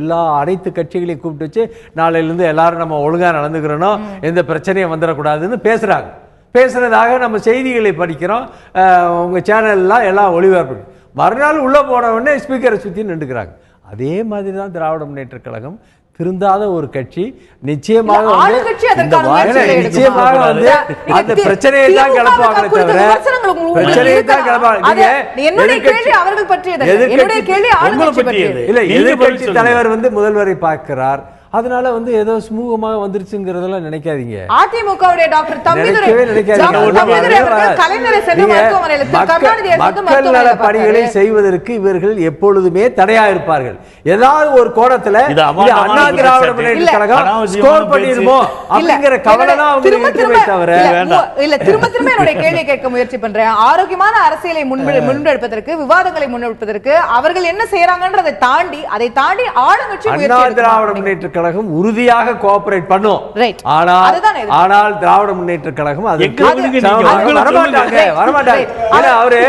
அனைத்து கட்சிகளையும் கூப்பிட்டு வச்சு, நாளையிலிருந்து எல்லாரும் நம்ம ஒழுங்கா நடந்துக்கிறோம், எந்த பிரச்சனையும் வந்துடக்கூடாதுன்னு பேசுறாங்க. பேசுறதாக நம்ம செய்திகளை படிக்கிறோம், உங்க சேனல்லாம் எல்லாம் ஒளிபரப்பு. மறுநாள் உள்ள போன உடனே ஸ்பீக்கரை சுத்தி நின்றுக்கிறாங்க. அதே மாதிரி தான் திராவிட முன்னேற்ற கழகம் திருந்தாத ஒரு கட்சி. நிச்சயமாக நிச்சயமாக வந்து அந்த பிரச்சனையை தான் கிளப்புவாங்களே தவிர பிரச்சனையை தான் கிளப்பாங்க. எதிர்கட்சி தலைவர் வந்து முதல்வரை பார்க்கிறார், அதனால வந்து ஏதோ சுமூகமாக வந்துருச்சுங்கிறதெல்லாம் நினைக்காதீங்க. அதிமுகவுடைய டாக்டர் தம்பிதுரை மக்கள் நல பணிகளை செய்வதற்கு இவர்கள் எப்பொழுதுமே தடையா இருப்பார்கள். ஏதாவது ஒரு கோணத்துல அண்ணா திராவிட முன்னேற்ற கழகம் ஸ்கோர் பண்ணிடுமோ அப்படிங்கிற கவலை தான் அவங்களுக்கு இருக்குமே தவிர இல்ல. திரும்ப என்னுடைய கேள்வியை கேட்க முயற்சி பண்றேன். ஆரோக்கியமான அரசியலை முன்னெடுப்பதற்கு, விவாதங்களை முன்னெடுப்பதற்கு அவர்கள் என்ன செய்யறாங்கன்றதை தாண்டி, அதை தாண்டி ஆளுங்கட்சி அண்ணா திராவிட முன்னேற்ற கழகம் உறுதியாக கோஆபரேட் பண்ணும். ஆனால் திராவிட முன்னேற்ற கழகம் அதுக்கு வரமாட்டாங்க. அவரு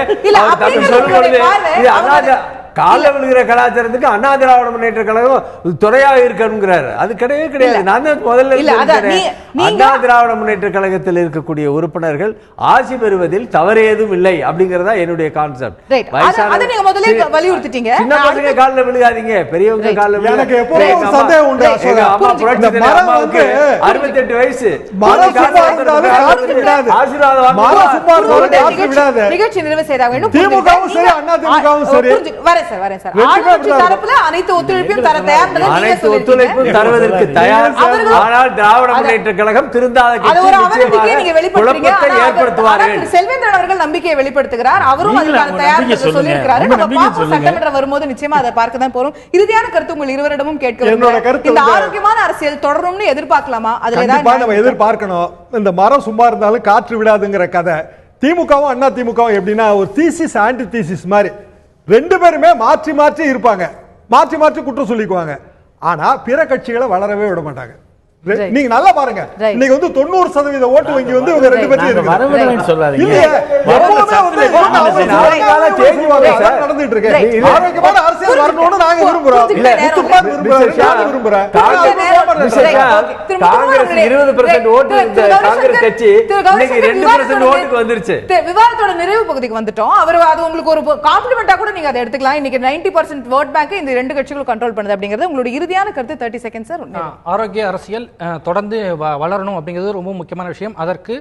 கால விழுகிற கலாச்சாரத்துக்கு அண்ணா திராவிட முன்னேற்ற கழகம் துணையாக இருக்கணுங்கிறாரு. அது கிடையவே கிடையாது. நான் முதல்ல அண்ணா திராவிட முன்னேற்ற கழகத்தில் இருக்கக்கூடிய உறுப்பினர்கள் ஆட்சி பெறுவதில் தவறேதும் இல்லை அப்படிங்கறதா என்னுடைய கான்செப்ட். சின்ன பசங்க காலில் விழுகாதீங்க, பெரியவங்க காலில் விழுகாதீங்க. 68 வயசு நிகழ்ச்சி நிறைவு செய்தாங்க. அனைத்து ஒத்துழைப்பும் தருவதற்கு தயார். ஆனால் திராவிட முன்னேற்ற கழகம் திருந்தாத குழப்பத்தை ஏற்படுத்துவார்கள். செல்வேந்திரன் அவர்கள் நம்பிக்கையை வெளிப்படுத்துகிறார், அவரும் அதுக்கான தயார் சொல்லியிருக்கிறார். சட்டமன்றம் வரும்போது நிச்சயமா அதை பார்க்க தான் போறோம். இறுதியான கருத்து உங்கள் இருவரிடமும் கேட்க, இந்த ஆரோக்கியமான அரசியல் தொடரும்னு எதிர்பார்க்கலாமா? அதுல எதிர்பார்க்கணும். இந்த மரம் சும்மா இருந்தாலும் காற்று விடாதுங்கிற கதை திமுகவும் அண்ணா திமுகவும் எப்படின்னா ஒரு தீசிஸ் ஆன்டி தீசிஸ் மாதிரி ரெண்டு பேருமே மாற்றி மாற்றி இருப்பாங்க, மாற்றி மாற்றி குற்றம் சொல்லிக்குவாங்க. ஆனா பிற கட்சிகளை வளரவே விட மாட்டாங்க. நீங்க நல்லா பாருங்க, இன்னைக்கு வந்து 90% ஓட்டு வங்கி வந்து இவங்க ரெண்டு பேரும் இருக்கு. நடந்துட்டு இருக்கு. ஆரோக்கியமான அரசியல் வரணும்னு நாங்க விரும்புறோம். காங்கிரஸ் 20% ஓட்டு காங்கிரஸ் கட்சி இன்னைக்கு 2% ஓட்டுக்கு வந்துருச்சு. விவாதத்தோட நிறைவு பகுதிக்கு வந்துட்டோம். அவர் அது உங்களுக்கு ஒரு காம்ப்ளிமெண்டா கூட நீங்க அதை எடுத்துக்கலாம். இன்னைக்கு 90% ஓட் பேங்க் இந்த ரெண்டு கட்சிகளும் கண்ட்ரோல் பண்ணுது அப்படிங்கிறது உங்களுடைய இறுதியான கருத்து. 30 செகண்ட்ஸ் சார். ஆரோக்கிய அரசியல் தொடர்ந்து வளரணும் அப்படிங்கிறது ரொம்ப முக்கியமான விஷயம். அதற்கு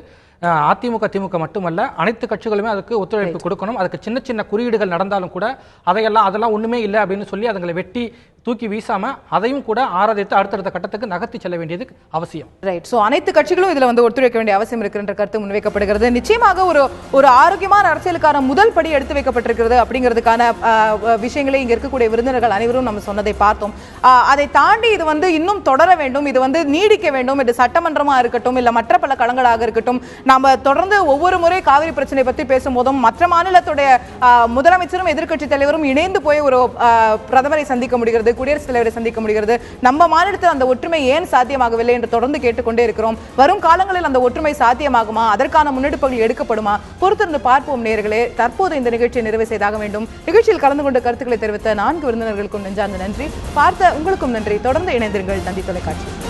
அதிமுக திமுக மட்டுமல்ல அனைத்து கட்சிகளுமே அதுக்கு ஒத்துழைப்பு கொடுக்கணும். அதுக்கு சின்ன சின்ன குறியீடுகள் நடந்தாலும் கூட அதெல்லாம் ஒண்ணுமே இல்லை அப்படின்னு சொல்லி அதுங்களை வெட்டி தூக்கி வீசாம அதையும் கூட ஆராதித்து அடுத்தடுத்த கட்டத்துக்கு நகர்த்தி செல்ல வேண்டியது அவசியம். ரைட். ஸோ அனைத்து கட்சிகளும் இதுல ஒத்துழைக்க வேண்டிய அவசியம் இருக்கின்ற கருத்து முன்வைக்கப்படுகிறது. நிச்சயமாக ஒரு ஆரோக்கியமான அரசியலுக்கான முதல் படி எடுத்து வைக்கப்பட்டிருக்கிறது அப்படிங்கிறதுக்கான விஷயங்களை இங்க இருக்கக்கூடிய விருந்தினர்கள் அனைவரும் நம்ம சொன்னதை பார்த்தோம். அதை தாண்டி இது இன்னும் தொடர வேண்டும், இது நீடிக்க வேண்டும். இது சட்டமன்றமா இருக்கட்டும், இல்ல மற்ற பல களங்களாக இருக்கட்டும், நாம தொடர்ந்து ஒவ்வொரு முறை காவிரி பிரச்சனை பற்றி பேசும்போதும் மற்ற மாநிலத்துடைய முதலமைச்சரும் எதிர்க்கட்சி தலைவரும் இணைந்து போய் ஒரு பிரதமரை சந்திக்க முடிகிறது, குடியரசுத் தலைவரை சந்திக்க முடிகிறது. நம்ம மாநிலத்தில் அந்த ஒற்றுமை ஏன் சாத்தியமாகவில்லை என்று தொடர்ந்து கேட்டுக்கொண்டே இருக்கிறோம். வரும் காலங்களில் அந்த ஒற்றுமை சாத்தியமாகுமா, அதற்கான முன்னெடுப்புகள் எடுக்கப்படுமா, பொறுத்திருந்து பார்ப்போம் நேயர்களே. தற்போது இந்த நிகழ்ச்சியை நிறைவு செய்தாக வேண்டும். நிகழ்ச்சியில் கலந்து கொண்ட கருத்துக்களை தெரிவித்த 4 விருந்தினர்களுக்கும் நெஞ்சார்ந்த நன்றி. பார்த்த உங்களுக்கும் நன்றி. தொடர்ந்து இணைந்திருங்கள் தந்தி தொலைக்காட்சி.